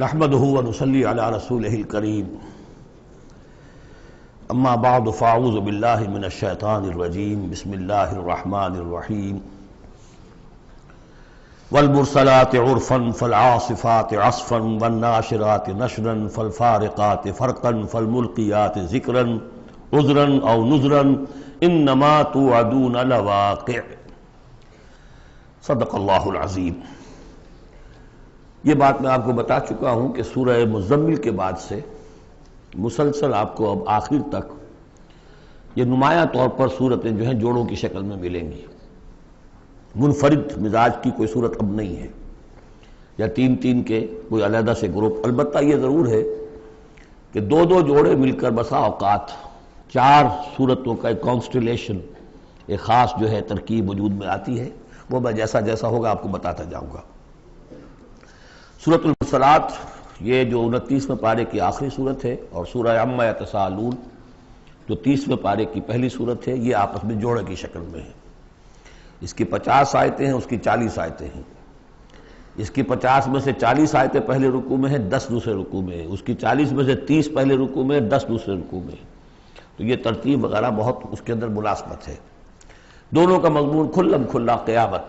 نحمده ونصلي على رسوله الكريم اما بعد فاعوذ بالله من الشيطان الرجيم بسم الله الرحمن الرحيم والمرسلات عرفا فالعاصفات عصفا والناشرات نشرا فالفارقات فرقا فالملقيات ذكرا عذرا او نذرا انما توعدون لواقع صدق اللہ العظیم۔ یہ بات میں آپ کو بتا چکا ہوں کہ سورہ مزمل کے بعد سے مسلسل آپ کو اب آخر تک یہ نمایاں طور پر صورتیں جو ہیں جوڑوں کی شکل میں ملیں گی۔ منفرد مزاج کی کوئی صورت اب نہیں ہے، یا تین تین کے کوئی علیحدہ سے گروپ۔ البتہ یہ ضرور ہے کہ دو دو جوڑے مل کر بسا اوقات چار صورتوں کا ایک کانسٹیلیشن، ایک خاص جو ہے ترکیب وجود میں آتی ہے، وہ میں جیسا جیسا ہوگا آپ کو بتاتا جاؤں گا۔ سورۃ المرسلات یہ جو 29ویں پارے کی آخری صورت ہے، اور سورہ عما یتساءلون جو 30ویں پارے کی پہلی صورت ہے، یہ آپس میں جوڑے کی شکل میں ہے۔ اس کی 50 آیتیں ہیں، اس کی 40 آیتیں ہیں۔ اس کی 50 میں سے 40 آیتیں پہلے رکوع میں ہیں، 10 دوسرے رکوع میں ہیں۔ اس کی 40 میں سے 30 پہلے رکوع میں ہیں، 10 دوسرے رکوع میں ہیں۔ تو یہ ترتیب وغیرہ بہت اس کے اندر ملازمت ہے۔ دونوں کا مضمون کھلم کھلا قیامت،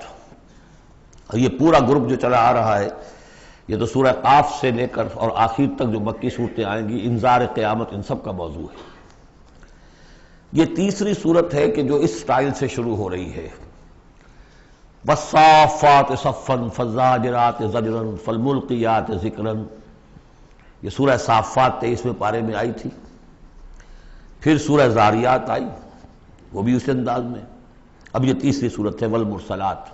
اور یہ پورا گروپ جو چلا آ رہا ہے، یہ تو سورہ قاف سے لے کر اور آخر تک جو مکی صورتیں آئیں گی، انذار قیامت ان سب کا موضوع ہے۔ یہ تیسری صورت ہے کہ جو اس سٹائل سے شروع ہو رہی ہے، والصافات صفا فالزاجرات زجرا فالملقیات ذکرا۔ یہ سورہ صافات 23ویں پارے میں آئی تھی، پھر سورہ زاریات آئی، وہ بھی اسی انداز میں۔ اب یہ تیسری صورت ہے والمرسلات۔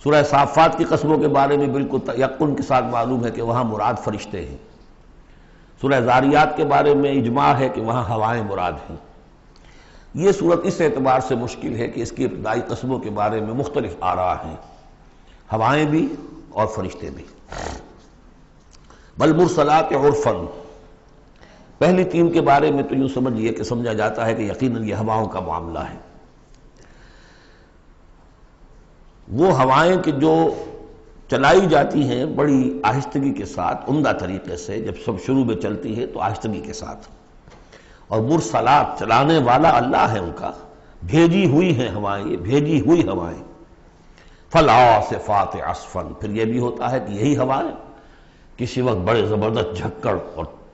سورہ صافات کی قسموں کے بارے میں بالکل یقین کے ساتھ معلوم ہے کہ وہاں مراد فرشتے ہیں۔ سورہ زاریات کے بارے میں اجماع ہے کہ وہاں ہوائیں مراد ہیں۔ یہ صورت اس اعتبار سے مشکل ہے کہ اس کی ابتدائی قسموں کے بارے میں مختلف آراء ہیں، ہوائیں بھی اور فرشتے بھی۔ والمرسلات عرفا، پہلی تین کے بارے میں تو یوں سمجھیے کہ سمجھا جاتا ہے کہ یقیناً یہ ہواؤں کا معاملہ ہے۔ وہ ہوائیں کہ جو چلائی جاتی ہیں بڑی آہستگی کے ساتھ، عمدہ طریقے سے، جب سب شروع میں چلتی ہے تو آہستگی کے ساتھ، اور مرسلات چلانے والا اللہ ہے ان کا، بھیجی ہوئی ہیں ہوائیں، یہ بھیجی ہوئی ہوائیں۔ فالعاصفات عصفا، پھر یہ بھی ہوتا ہے کہ یہی ہوائیں کسی وقت بڑے زبردست جھکڑ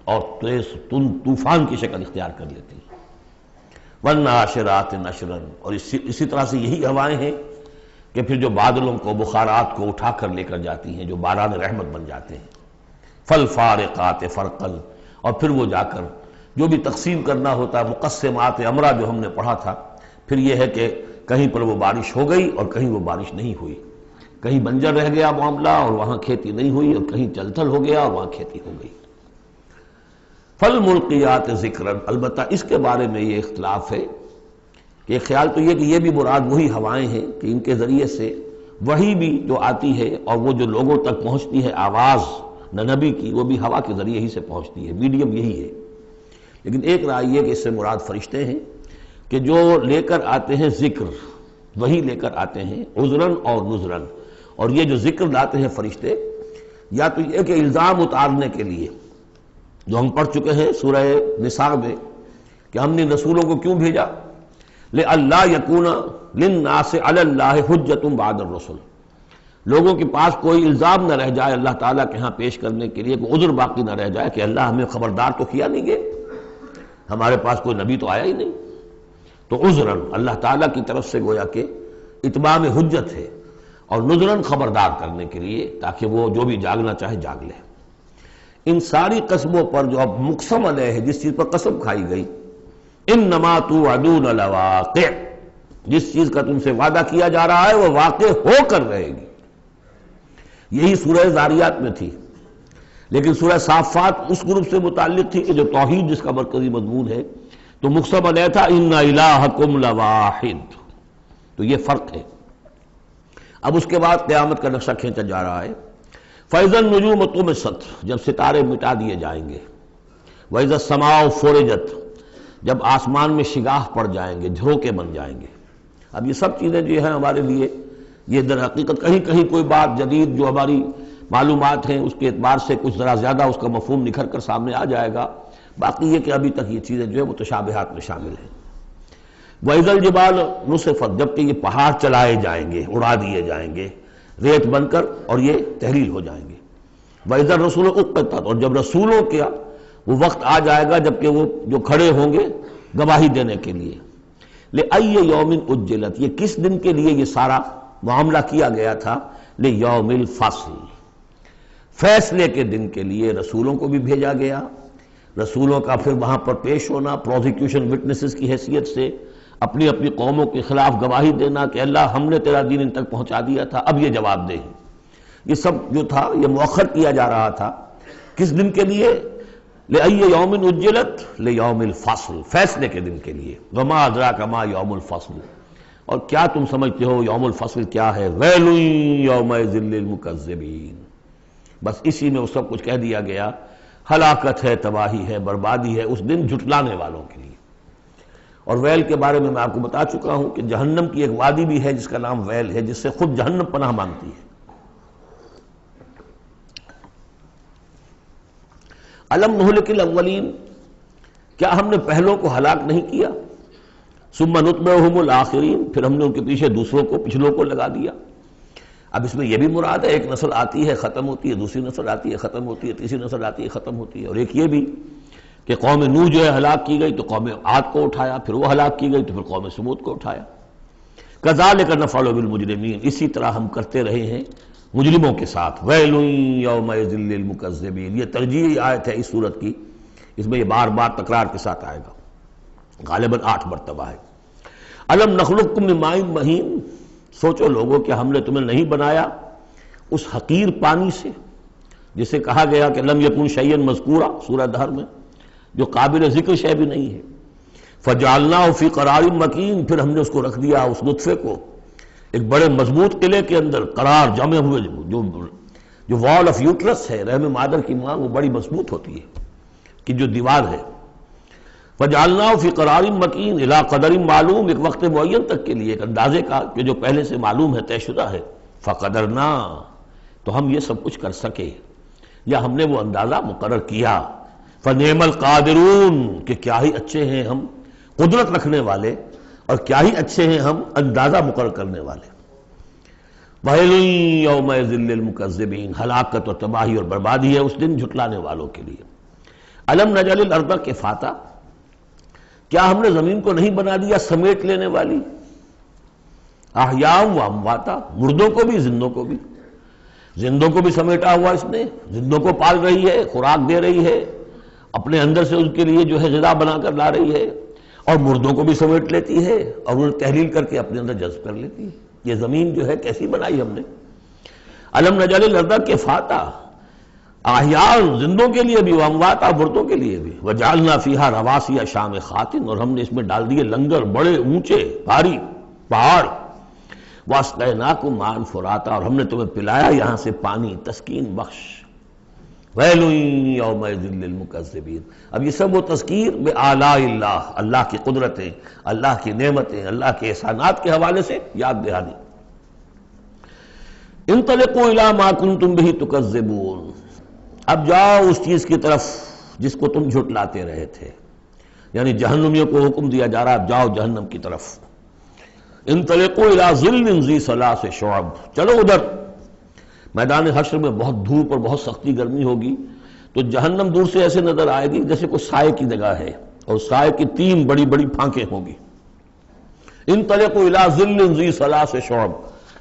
اور تیز طوفان کی شکل اختیار کر لیتی ہیں۔ والناشرات نشرا، اور اسی طرح سے یہی ہوائیں ہیں کہ پھر جو بادلوں کو، بخارات کو اٹھا کر لے کر جاتی ہیں، جو باران رحمت بن جاتے ہیں۔ فالفارقات فرقا، اور پھر وہ جا کر جو بھی تقسیم کرنا ہوتا ہے، مقسمات امرا جو ہم نے پڑھا تھا، پھر یہ ہے کہ کہیں پر وہ بارش ہو گئی اور کہیں وہ بارش نہیں ہوئی، کہیں بنجر رہ گیا معاملہ اور وہاں کھیتی نہیں ہوئی، اور کہیں چل تھل ہو گیا اور وہاں کھیتی ہو گئی۔ فالملقیات ذکرا، البتہ اس کے بارے میں یہ اختلاف ہے کہ خیال تو یہ کہ یہ بھی مراد وہی ہوائیں ہیں کہ ان کے ذریعے سے وحی بھی جو آتی ہے اور وہ جو لوگوں تک پہنچتی ہے آواز نبی کی، وہ بھی ہوا کے ذریعے ہی سے پہنچتی ہے، میڈیم یہی ہے۔ لیکن ایک رائے یہ کہ اس سے مراد فرشتے ہیں کہ جو لے کر آتے ہیں ذکر، وہی لے کر آتے ہیں عذراً اور نذراً۔ اور یہ جو ذکر لاتے ہیں فرشتے، یا تو یہ کہ الزام اتارنے کے لیے، جو ہم پڑھ چکے ہیں سورہ نساء میں کہ ہم نے رسولوں کو کیوں بھیجا، لئلا یکون للناس علی اللہ حجۃ بعد الرسل، لوگوں کے پاس کوئی الزام نہ رہ جائے اللہ تعالیٰ کے ہاں پیش کرنے کے لیے، کوئی عذر باقی نہ رہ جائے کہ اللہ ہمیں خبردار تو کیا نہیں گئے، ہمارے پاس کوئی نبی تو آیا ہی نہیں۔ تو عذراً اللہ تعالیٰ کی طرف سے گویا کہ اتمام حجت ہے، اور نذراً خبردار کرنے کے لیے تاکہ وہ جو بھی جاگنا چاہے جاگ لے۔ ان ساری قسموں پر جو اب مقسم علیہ ہے، جس چیز پر قسم کھائی گئی، انما توعدون لواقع، جس چیز کا تم سے وعدہ کیا جا رہا ہے وہ واقع ہو کر رہے گی۔ یہی سورہ زاریات میں تھی، لیکن سورہ صافات اس گروپ سے متعلق تھی کہ جو توحید جس کا مرکزی مضمون ہے، تو مقسم علیہ تھا ان الہکم لواحد۔ تو یہ فرق ہے۔ اب اس کے بعد قیامت کا نقشہ کھینچا جا رہا ہے۔ فَإِذَا النُّجُومُ طُمِسَتْ، جب ستارے مٹا دیے جائیں گے۔ وَإِذَا السَّمَاءُ فُرِجَتْ، جب آسمان میں شگاہ پڑ جائیں گے، جھروکے بن جائیں گے۔ اب یہ سب چیزیں جو ہیں ہمارے لیے، یہ در حقیقت کہیں کہیں کوئی بات جدید جو ہماری معلومات ہیں اس کے اعتبار سے کچھ ذرا زیادہ اس کا مفہوم نکھر کر سامنے آ جائے گا، باقی یہ کہ ابھی تک یہ چیزیں جو ہے متشابہات میں شامل ہیں۔ وَإِذَا الْجِبَالُ نُصِفَتْ، جبکہ یہ پہاڑ چلائے جائیں گے، اڑا دیے جائیں گے ریت بن کر اور یہ تحلیل ہو جائیں گے۔ وَإِذَا الرُّسُلُ أُقِّتَتْ، اور جب رسولوں کا وہ وقت آ جائے گا جبکہ وہ جو کھڑے ہوں گے گواہی دینے کے لیے۔ لِأَيِّ يَوْمٍ أُجِّلَتْ، یہ کس دن کے لیے یہ سارا معاملہ کیا گیا تھا؟ لِيَوْمِ الْفَصْلِ، فیصلے کے دن کے لیے رسولوں کو بھی بھیجا گیا، رسولوں کا پھر وہاں پر پیش ہونا، پروزیکیوشن وٹنسز کی حیثیت سے اپنی اپنی قوموں کے خلاف گواہی دینا کہ اللہ ہم نے تیرا دین ان تک پہنچا دیا تھا، اب یہ جواب دے۔ یہ سب جو تھا یہ مؤخر کیا جا رہا تھا، کس دن کے لیے؟ لِأَيِّ يَوْمٍ أُجِّلَتْ لِيَوْمِ الْفَصْلِ، فیصلے کے دن کے لیے۔ وَمَا أَدْرَاكَ مَا يَوْمُ الْفَصْلِ، اور کیا تم سمجھتے ہو یوم الفصل کیا ہے؟ وَيْلٌ يَوْمَئِذٍ لِّلْمُكَذِّبِينَ، بس اسی میں وہ سب کچھ کہہ دیا گیا، ہلاکت ہے، تباہی ہے، بربادی ہے اس دن جھٹلانے والوں کے لیے۔ اور ویل کے بارے میں آپ کو بتا چکا ہوں کہ جہنم کی ایک وادی بھی ہے جس کا نام ویل ہے، جس سے خود جہنم پناہ مانگتی ہے۔ الم نہلک الاولین، کیا ہم نے پہلوں کو ہلاک نہیں کیا؟ ثم نتبعہم الآخرین، پھر ہم نے ان کے پیچھے دوسروں کو، پچھلوں کو لگا دیا۔ اب اس میں یہ بھی مراد ہے ایک نسل آتی ہے ختم ہوتی ہے، دوسری نسل آتی ہے ختم ہوتی ہے، تیسری نسل آتی ہے ختم ہوتی ہے، اور ایک یہ بھی کہ قوم نوح جو ہے ہلاک کی گئی تو قوم عاد کو اٹھایا، پھر وہ ہلاک کی گئی تو پھر قوم سمود کو اٹھایا۔ کذالک نفعل بالمجرمین، اسی طرح ہم کرتے رہے ہیں مجرموں کے ساتھ۔ ویل یومئذ للمکذبین، یہ ترجیحی آیت ہے اس صورت کی، اس میں یہ بار بار تکرار کے ساتھ آئے گا، غالباً 8 مرتبہ ہے۔ الم نخلقکم من ماء مہین، سوچو لوگوں کہ ہم نے تمہیں نہیں بنایا اس حقیر پانی سے جسے کہا گیا کہ لم یکن شیئا مذکورا سورہ دہر میں، جو قابل ذکر شے بھی نہیں ہے۔ فجعلناہ فی قرار مکین، پھر ہم نے اس کو رکھ دیا، اس نطفے کو ایک بڑے مضبوط قلعے کے اندر قرار جمے ہوئے، جو وال آف یوٹرس ہے، رحم مادر کی ماں، وہ بڑی مضبوط ہوتی ہے کہ جو دیوار ہے۔ فجعلناہ فی قرار مکین الی قدر معلوم، ایک وقت معین تک کے لیے، ایک اندازے کا کہ جو پہلے سے معلوم ہے، طے شدہ ہے۔ فقدرنا، تو ہم یہ سب کچھ کر سکے یا ہم نے وہ اندازہ مقرر کیا۔ فنعم القادرون، کہ کیا ہی اچھے ہیں ہم قدرت رکھنے والے، اور کیا ہی اچھے ہیں ہم اندازہ مقرر کرنے والے۔ وَيْلٌ يَوْمَئِذٍ لِّلْمُكَذِّبِينَ، ہلاکت اور تباہی اور بربادی ہے اس دن جھٹلانے والوں کے لیے۔ الم نجعل الارض کفاتا، کیا ہم نے زمین کو نہیں بنا دیا سمیٹ لینے والی؟ احیاء و امواتا، مردوں کو بھی زندوں کو بھی، زندوں کو بھی سمیٹا ہوا اس نے، زندوں کو پال رہی ہے، خوراک دے رہی ہے، اپنے اندر سے ان کے لیے جو ہے غذا بنا کر لا رہی ہے، اور مردوں کو بھی سمیٹ لیتی ہے اور انہیں تحلیل کر کے اپنے اندر جذب کر لیتی ہے۔ یہ زمین جو ہے کیسی بنائی ہم نے۔ الم نجعل الارض کفاتا، احیاء زندوں کے لیے بھی، وامواتا مردوں کے لیے بھی، وجعلنا فیہا رواسی شامخات، اور ہم نے اس میں ڈال دیے لنگر بڑے اونچے بھاری پہاڑ۔ واسقیناکم ماء فراتا، اور ہم نے تمہیں پلایا یہاں سے پانی تسکین بخش۔ ویل یومئذ للمکذبین، اب یہ سب وہ تذکیر بآلاء اللہ، اللہ کی قدرتیں، اللہ کی نعمتیں، اللہ کے احسانات کے حوالے سے یاد دہانی۔ انطلقوا الی ما کنتم بہ تکذبون، اب جاؤ اس چیز کی طرف جس کو تم جھٹلاتے رہے تھے، یعنی جہنمیوں کو حکم دیا جا رہا ہے اب جاؤ جہنم کی طرف۔ انطلقوا الی ظل ذی ثلاث شعب، چلو ادھر میدان حشر میں بہت دھوپ اور بہت سختی گرمی ہوگی، تو جہنم دور سے ایسے نظر آئے گی جیسے کوئی سائے کی جگہ ہے، اور سائے کی 3 بڑی بڑی پھانکیں ہوں گی۔ انطلقوا الی ظل ذی ثلاث شعب،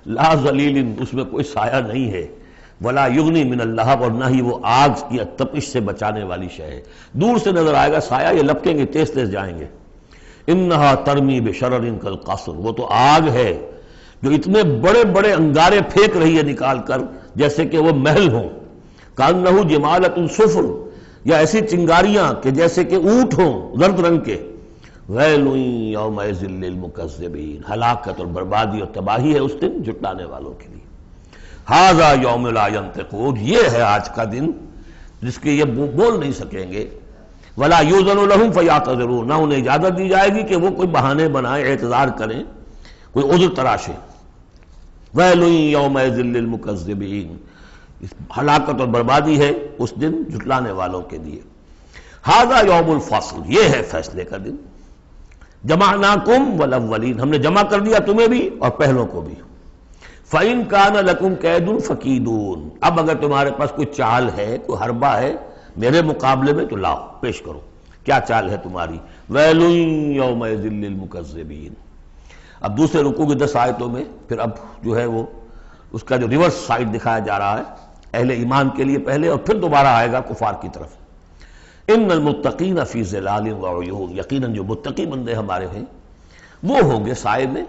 لا ظلیل، اس میں کوئی سایہ نہیں ہے، ولا یغنی من اللہب، اور نہ ہی وہ آگ کی تپش سے بچانے والی شے ہے۔ دور سے نظر آئے گا سایہ، یہ لپکیں گے، تیز تیز جائیں گے۔ انہا ترمی بشرر کالقصر، وہ تو آگ ہے جو اتنے بڑے بڑے انگارے پھینک رہی ہے نکال کر جیسے کہ وہ محل ہوں۔ کانہ جمالۃ صفر، یا ایسی چنگاریاں کہ جیسے کہ اونٹ ہوں زرد رنگ کے۔ ویل یومئذ للمکذبین، ہلاکت اور بربادی اور تباہی ہے اس دن جھٹلانے والوں کے لیے۔ ھذا یوم لا ینطقون، یہ ہے آج کا دن جس کے یہ بول نہیں سکیں گے۔ ولا یؤذن لهم فیعتذرون، نہ انہیں اجازت دی جائے گی کہ وہ کوئی بہانے بنائیں، اعتذار کریں، کوئی عذر تراشیں۔ ویل یومئذ للمکذبین، اس ہلاکت اور بربادی ہے اس دن جھٹلانے والوں کے لیے۔ ھذا یوم الفصل، یہ ہے فیصلے کا دن۔ جمعناکم والاولین، ہم نے جمع کر دیا تمہیں بھی اور پہلوں کو بھی۔ فَإِن كَانَ لَكُمْ كَيْدٌ فَكِيدُونِ، اب اگر تمہارے پاس کوئی چال ہے، کوئی حربہ ہے میرے مقابلے میں تو لاؤ، پیش کرو، کیا چال ہے تمہاری؟ وَيْلٌ يَوْمَئِذٍ لِّلْمُكَذِّبِينَ۔ اب دوسرے رکوع کی 10 آیتوں میں پھر اب جو ہے وہ اس کا جو ریورس سائڈ دکھایا جا رہا ہے اہل ایمان کے لیے پہلے، اور پھر دوبارہ آئے گا کفار کی طرف۔ ان المتقین فی ظلال وعیون، یقیناً جو متقی بندے ہمارے ہیں وہ ہوں گے سائے میں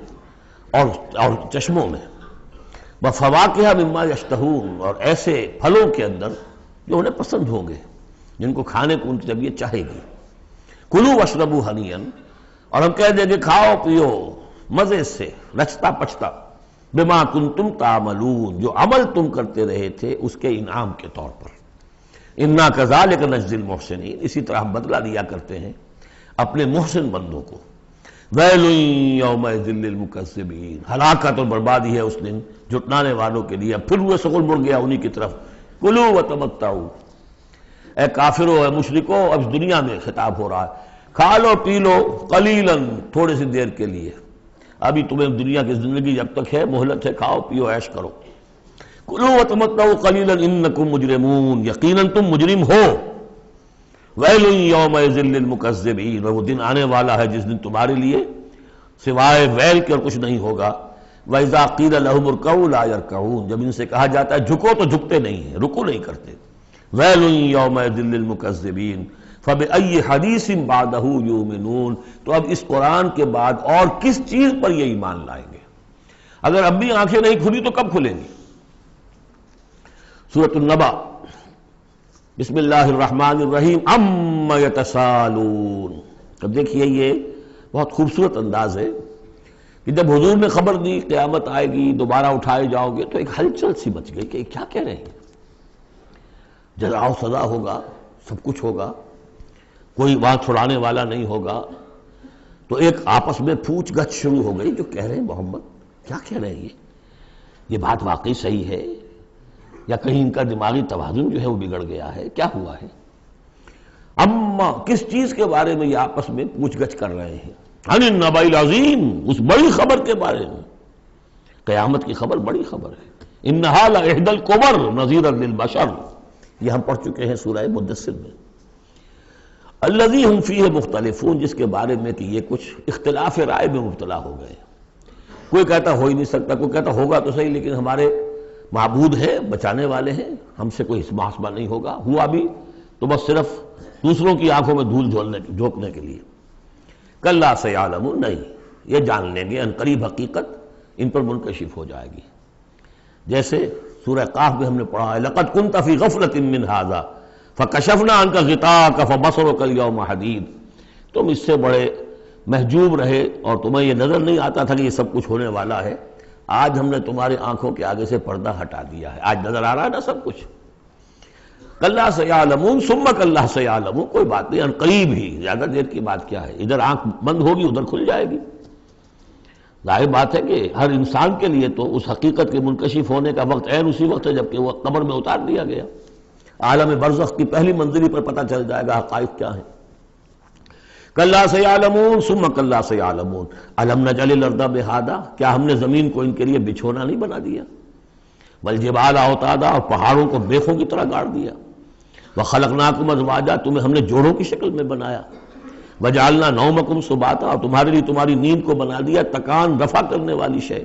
اور چشموں میں۔ وفواکہ مما یشتہون، اور ایسے پھلوں کے اندر جو انہیں پسند ہوں گے، جن کو کھانے کو ان کی طبیعت چاہے گی۔ کلوا واشربوا ہنیئا، اور ہم کہہ دیں کہ کھاؤ پیو مزے سے، رچتا پچتا، بما کنتم تعملون، جو عمل تم کرتے رہے تھے اس کے انعام کے طور پر۔ انا کذالک نجزی المحسنین، اسی طرح ہم بدلہ دیا کرتے ہیں اپنے محسن بندوں کو۔ ویل یومئذ للمکذبین، ہلاکت اور بربادی ہے اس دن جھٹلانے والوں کے لیے۔ اب پھر وہ سغل مڑ گیا انہی کی طرف۔ کلوا وتمتعوا، اے کافرو اے مشرکو، اب دنیا میں خطاب ہو رہا ہے، کھا لو پی لو قلیلا، تھوڑی سی دیر کے لیے، ابھی تمہیں دنیا کی زندگی جب تک ہے مہلت ہے، کھاؤ پیو عیش کرو۔ کلوا وتمتعوا قلیلا انکم مجرمون، یقیناً تم مجرم ہو۔ ویل یومئذ للمکذبین، وہ دن آنے والا ہے جس دن تمہارے لیے سوائے ویل کے اور کچھ نہیں ہوگا۔ وَإِذَا قِيلَ لَهُمُ ارْكَعُوا لَا يَرْكَعُونَ، جب ان سے کہا جاتا ہے جھکو تو جھکتے نہیں ہیں، رکو نہیں کرتے۔ ویل یومئذ للمکذبین فَبِأَيِّ حَدِيثٍ بَعْدَهُ يُؤْمِنُونَ، تو اب اس قرآن کے بعد اور کس چیز پر یہ ایمان لائیں گے؟ اگر اب بھی آنکھیں نہیں کھلی تو کب کھلیں گی؟ سورۃ النبأ، بسم اللہ الرحمن الرحیم، عَمَّ يَتَسَاءَلُونَ۔ اب دیکھیے یہ بہت خوبصورت انداز ہے کہ جب حضور نے خبر دی قیامت آئے گی، دوبارہ اٹھائے جاؤ گے، تو ایک ہلچل سی مچ گئی کہ کیا کہہ رہے ہیں، جزا و سزا ہوگا، سب کچھ ہوگا، کوئی وہاں چھڑانے والا نہیں ہوگا۔ تو ایک آپس میں پوچھ گچھ شروع ہو گئی، جو کہہ رہے ہیں محمد کیا کہہ رہے ہیں، یہ بات واقعی صحیح ہے یا کہیں ان کا دماغی توازن جو ہے وہ بگڑ گیا ہے، کیا ہوا ہے؟ اما، کس چیز کے بارے میں یہ آپس میں پوچھ گچھ کر رہے ہیں؟ عن النبأ العظیم، اس بڑی خبر کے بارے میں۔ قیامت کی خبر بڑی خبر ہے۔ انہا لإحدی الکبر نذیرا للبشر، یہ ہم پڑھ چکے ہیں سورہ مدثر میں۔ الذی ہم فیہ مختلفون، جس کے بارے میں کہ یہ کچھ اختلاف رائے میں مبتلا ہو گئے، کوئی کہتا ہو ہی نہیں سکتا، کوئی کہتا ہوگا تو صحیح لیکن ہمارے معبود ہیں، بچانے والے ہیں، ہم سے کوئی محاسبہ نہیں ہوگا، ہوا بھی تو بس صرف دوسروں کی آنکھوں میں دھول جھونکنے کے لیے۔ کلا سیعلمون، نہیں، یہ جان لیں گے ان قریب حقیقت ان پر منکشف ہو جائے گی۔ جیسے سورہ قاف میں ہم نے پڑھا ہے، لقد كنت في غفلة من هذا فكشفنا عنك غطاءك فبصرك اليوم حديد، تم اس سے بڑے محجوب رہے اور تمہیں یہ نظر نہیں آتا تھا کہ یہ سب کچھ ہونے والا ہے، آج ہم نے تمہاری آنکھوں کے آگے سے پردہ ہٹا دیا ہے، آج نظر آ رہا ہے نا سب کچھ۔ کلا سیعلمون ثم کلا سیعلمون، کوئی بات نہیں، ان قریب ہی، زیادہ دیر کی بات کیا ہے، ادھر آنکھ بند ہوگی ادھر کھل جائے گی۔ ظاہر بات ہے کہ ہر انسان کے لیے تو اس حقیقت کے منکشف ہونے کا وقت عین اسی وقت ہے جبکہ وہ قبر میں اتار دیا گیا۔ عالم برزخ کی پہلی منزلی پر پتہ چل جائے گا حقائق کیا ہیں۔ کلا سیعلمون ثم کلا سیعلمون الم نجعل الارض مہادا، کیا ہم نے زمین کو ان کے لیے بچھونا نہیں بنا دیا؟ والجبال اوتادا، اور پہاڑوں کو بیخوں کی طرح گاڑ دیا۔ وخلقناکم ازواجا، تمہیں ہم نے جوڑوں کی شکل میں بنایا۔ وجعلنا نومکم سباتا، اور تمہارے لیے تمہاری نیند کو بنا دیا تکان رفع کرنے والی شے۔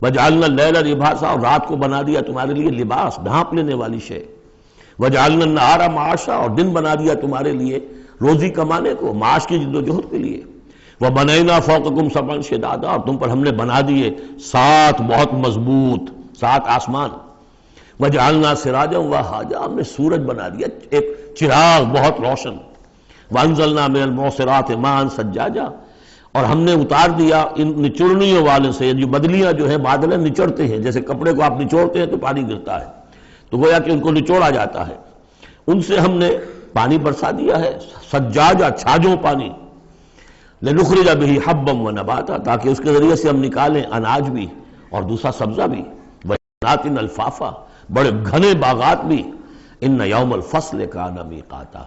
وجعلنا اللیل لباسا، اور رات کو بنا دیا تمہارے لیے لباس، ڈھانپ لینے والی شے۔ وجعلنا النہار معاشا، اور دن بنا دیا تمہارے لیے روزی کمانے کو، معاش کی جد و جہد کے لیے۔ وبنینا فوقکم سبعا شدادا، اور تم پر ہم نے بنا دیے 7 بہت مضبوط 7 آسمان۔ وجعلنا سراجا وہاجا، ہم نے سورج بنا دیا ایک چراغ بہت روشن۔ وانزلنا من المعصرات ماء ثجاجا، اور ہم نے اتار دیا ان نچوڑنیوں والے سے، جو بدلیاں جو ہے بادلیں نچوڑتے ہیں، جیسے کپڑے کو آپ نچوڑتے ہیں تو پانی گرتا ہے، تو گویا کہ ان کو نچوڑا جاتا ہے، ان سے ہم نے پانی برسا دیا ہے، سجاجا چھاجوں پانی۔ لنخرج به حبا ونباتا، تاکہ اس کے ذریعے سے ہم نکالیں اناج بھی اور دوسرا سبزہ بھی۔ وجنات الفافا، بڑے گھنے باغات بھی، ان یوم الفصل کان میقاتا۔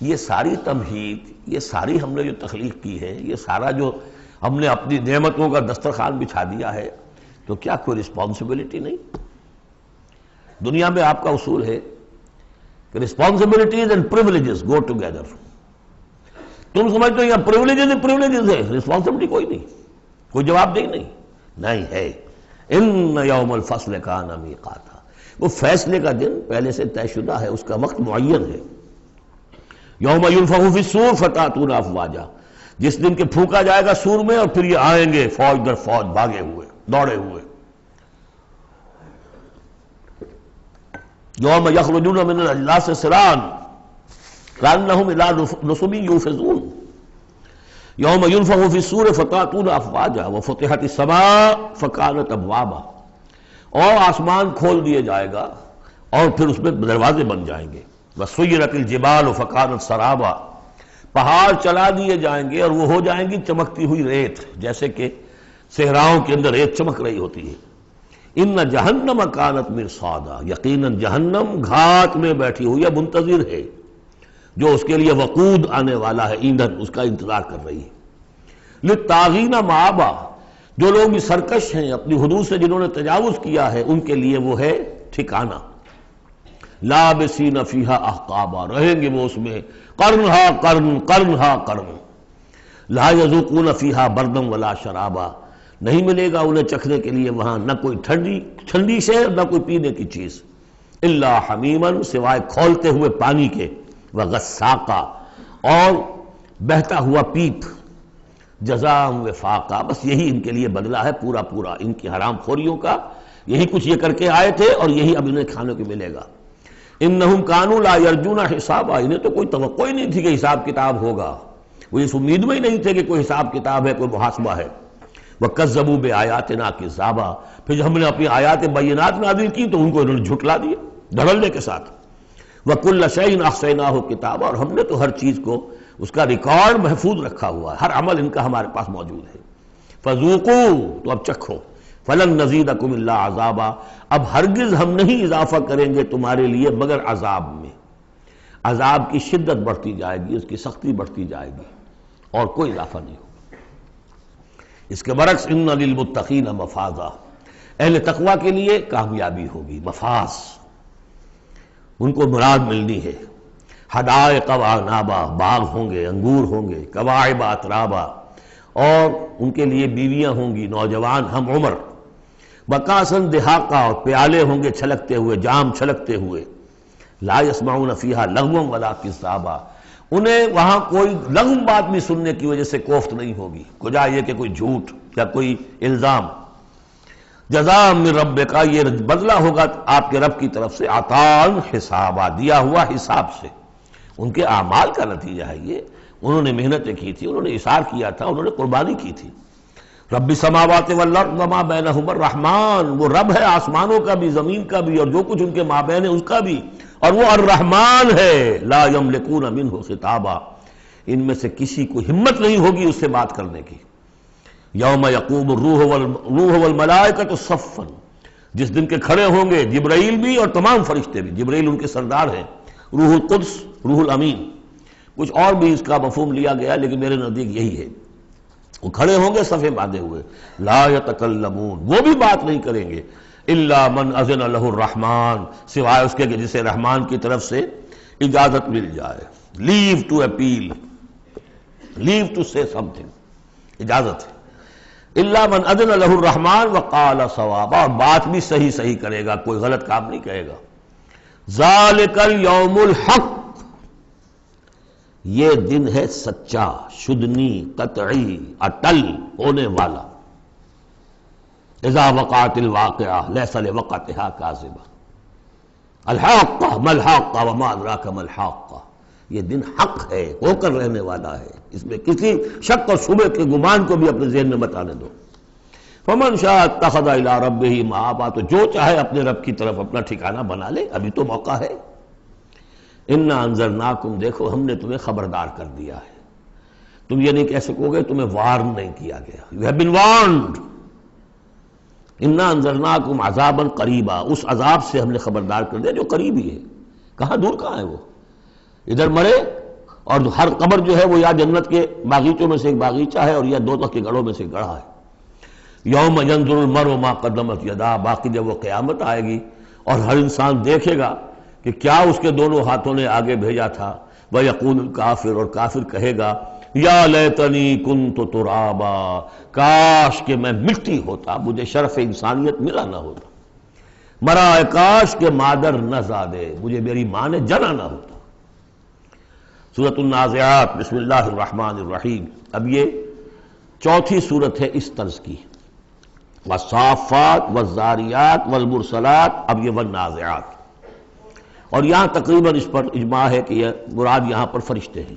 یہ ساری تمہید، یہ ساری ہم نے جو تخلیق کی ہے، یہ سارا جو ہم نے اپنی نعمتوں کا دسترخوان بچھا دیا ہے، تو کیا کوئی رسپانسبلٹی نہیں؟ دنیا میں آپ کا اصول ہے کہ responsibilities and privileges go together. تم سمجھتے ہو یہاں پریولیجز ہے، رسپانسبلٹی کوئی نہیں، کوئی جواب نہیں ہے۔ ان یوم الفصل کان میقاتا، وہ فیصلے کا دن پہلے سے طے شدہ ہے، اس کا وقت معین ہے۔ یوم ینفخ فی الصور فتأتون افواجا، جس دن کہ پھونکا جائے گا سور میں اور پھر یہ آئیں گے فوج در فوج، بھاگے ہوئے، دوڑے ہوئے۔ یوم یخرجون من الاجلاس سرعا کأنہم الی نصب یوفضون، یوم ینفخ فی الصور فتأتون افواجا وفتحت السماء فکانت ابوابا، اور آسمان کھول دیے جائے گا اور پھر اس میں دروازے بن جائیں گے۔ وسیرت الجبال فکانت سرابا، پہاڑ چلا دیے جائیں گے اور وہ ہو جائیں گی چمکتی ہوئی ریت، جیسے کہ صحراؤں کے اندر ریت چمک رہی ہوتی ہے۔ ان جہنم کانت مرصادا، یقیناً جہنم گھات میں بیٹھی ہوئی ہے، منتظر ہے، جو اس کے لیے وقود آنے والا ہے، ایندھن، اس کا انتظار کر رہی ہے۔ للطاغین مآبا، جو لوگ بھی سرکش ہیں، اپنی حدود سے جنہوں نے تجاوز کیا ہے، ان کے لیے وہ ہے ٹھکانہ۔ لابسین فیہا احقابا، رہیں گے وہ اس میں قرنہا قرن، قرنہا قرن۔ لا یذوقون فیہا بردا ولا شرابا، نہیں ملے گا انہیں چکھنے کے لیے وہاں نہ کوئی ٹھنڈی شے نہ کوئی پینے کی چیز، الا حمیما، سوائے کھولتے ہوئے پانی کے، وغساقا، اور بہتا ہوا پیپ، جزاء وفاقا، بس یہی ان کے لیے بدلہ ہے پورا پورا ان کی حرام خوریوں کا، یہی کچھ یہ کر کے آئے تھے اور یہی اب انہیں کھانے کو ملے گا۔ انہم کانوا لا یرجون حسابا، انہیں تو کوئی توقع ہی نہیں تھی کہ حساب کتاب ہوگا، وہ اس امید میں ہی نہیں تھے کہ کوئی حساب کتاب ہے، کوئی محاسبہ ہے۔ وَكَذَّبُوا بِآيَاتِنَا كِذَّابًا، پھر جب ہم نے اپنی آیات بینات نازل کی تو ان کو انہوں نے جھٹلا دیا دھڑلے کے ساتھ۔ وَكُلَّ شَيْءٍ أَحْصَيْنَاهُ كِتَابًا، اور ہم نے تو ہر چیز کو اس کا ریکارڈ محفوظ رکھا ہوا ہے، ہر عمل ان کا ہمارے پاس موجود ہے۔ فَذُوقُوا، تو اب چکھو، فَلَن نَّزِيدَكُمْ إِلَّا عَذَابًا، اب ہرگز ہم نہیں اضافہ کریں گے تمہارے لیے مگر عذاب میں، عذاب کی شدت بڑھتی جائے گی، اس کی سختی بڑھتی جائے گی، اور کوئی اضافہ نہیں ہوگا۔ اس کے برعکس ان للمتقین مفازا، اہل تقوی کے لیے کامیابی ہوگی، مفاز، ان کو مراد ملنی ہے۔ حدائق وعنابا، باغ ہوں گے، انگور ہوں گے، کواعب اترابا، اور ان کے لیے بیویاں ہوں گی نوجوان ہم عمر، بکاسن دہاقا، اور پیالے ہوں گے چھلکتے ہوئے، جام چھلکتے ہوئے۔ لا یسمعون فیہا لغوا ولا کذابا، انہیں وہاں کوئی لغو بات بھی سننے کی وجہ سے کوفت نہیں ہوگی، کجا یہ کہ کوئی جھوٹ یا کوئی الزام۔ جزاء من ربک، یہ بدلہ ہوگا آپ کے رب کی طرف سے، عطاء حسابا، دیا ہوا حساب سے، ان کے اعمال کا نتیجہ ہے یہ، انہوں نے محنتیں کی تھی، انہوں نے اثار کیا تھا، انہوں نے قربانی کی تھی۔ رب السماوات والارض وما بینہما الرحمن، وہ رب ہے آسمانوں کا بھی زمین کا بھی اور جو کچھ ان کے مابین ہے اس کا بھی، اور وہ الرحمن ہے۔ لا یملکون منہ خطابا، ان میں سے کسی کو ہمت نہیں ہوگی اس سے بات کرنے کی۔ یوم یقوم الروح والملائکۃ صفا، جس دن کے کھڑے ہوں گے جبرائیل بھی اور تمام فرشتے بھی، جبرائیل ان کے سردار ہیں، روح القدس، روح الامین، کچھ اور بھی اس کا مفہوم لیا گیا لیکن میرے نزدیک یہی ہے۔ وہ کھڑے ہوں گے صفے باندھے ہوئے، لا یتکلمون، وہ بھی بات نہیں کریں گے، الا من اذن لہ الرحمن، سوائے اس کے کہ جسے رحمان کی طرف سے اجازت مل جائے، لیو ٹو اپیل، لیو ٹو سے سم تھنگ، اجازت ہے۔ الا من اذن لہ الرحمن وقال صوابا، اور بات بھی صحیح صحیح کرے گا، کوئی غلط کام نہیں کہے گا۔ ذالک الیوم الحق، یہ دن ہے سچا، شدنی، قطعی، اٹل ہونے والا۔ اذا وقعت الواقعہ لیس لوقعتها کاذبہ، الحاقہ ما الحاقہ وما ادراک ما الحاقہ، یہ دن حق ہے، ہو کر رہنے والا ہے، اس میں کسی شک اور شبہ کے گمان کو بھی اپنے ذہن میں مت آنے دو۔ فمن شاء اتخذ الی ربہ مآبا، تو جو چاہے اپنے رب کی طرف اپنا ٹھکانہ بنا لے، ابھی تو موقع ہے۔ انا انذرناکم، دیکھو ہم نے تمہیں خبردار کر دیا ہے، تم یہ نہیں کہہ سکو گے تمہیں وارن نہیں کیا گیا، یو ہیو بین وارنڈ، انا انذرناکم عذابا قریبا، اس عذاب سے ہم نے خبردار کر دیا جو قریب ہی ہے، کہاں دور کہاں ہے وہ، ادھر مرے اور ہر قبر جو ہے وہ یا جنت کے باغیچوں میں سے ایک باغیچہ ہے اور یا دوزخ کے گڑھوں میں سے گڑھا ہے۔ یوم ینظر المرء ما قدمت یداہ، باقی جب وہ قیامت آئے گی اور ہر انسان دیکھے گا کہ کیا اس کے دونوں ہاتھوں نے آگے بھیجا تھا، وَيَقُولُ الْكَافِرُ، اور کافر کہے گا یا لیتنی کنت ترابا، کاش کہ میں مٹی ہوتا، مجھے شرف انسانیت ملا نہ ہوتا، مرا کاش کہ مادر نہ زادے، مجھے میری ماں نے جنا نہ ہوتا۔ سورۃ النازعات، بسم اللہ الرحمن الرحیم۔ اب یہ چوتھی صورت ہے اس طرز کی، والصافات والزاریات والمرسلات، اب یہ والنازعات، اور یہاں تقریباً اس پر اجماع ہے کہ یہ مراد یہاں پر فرشتے ہیں۔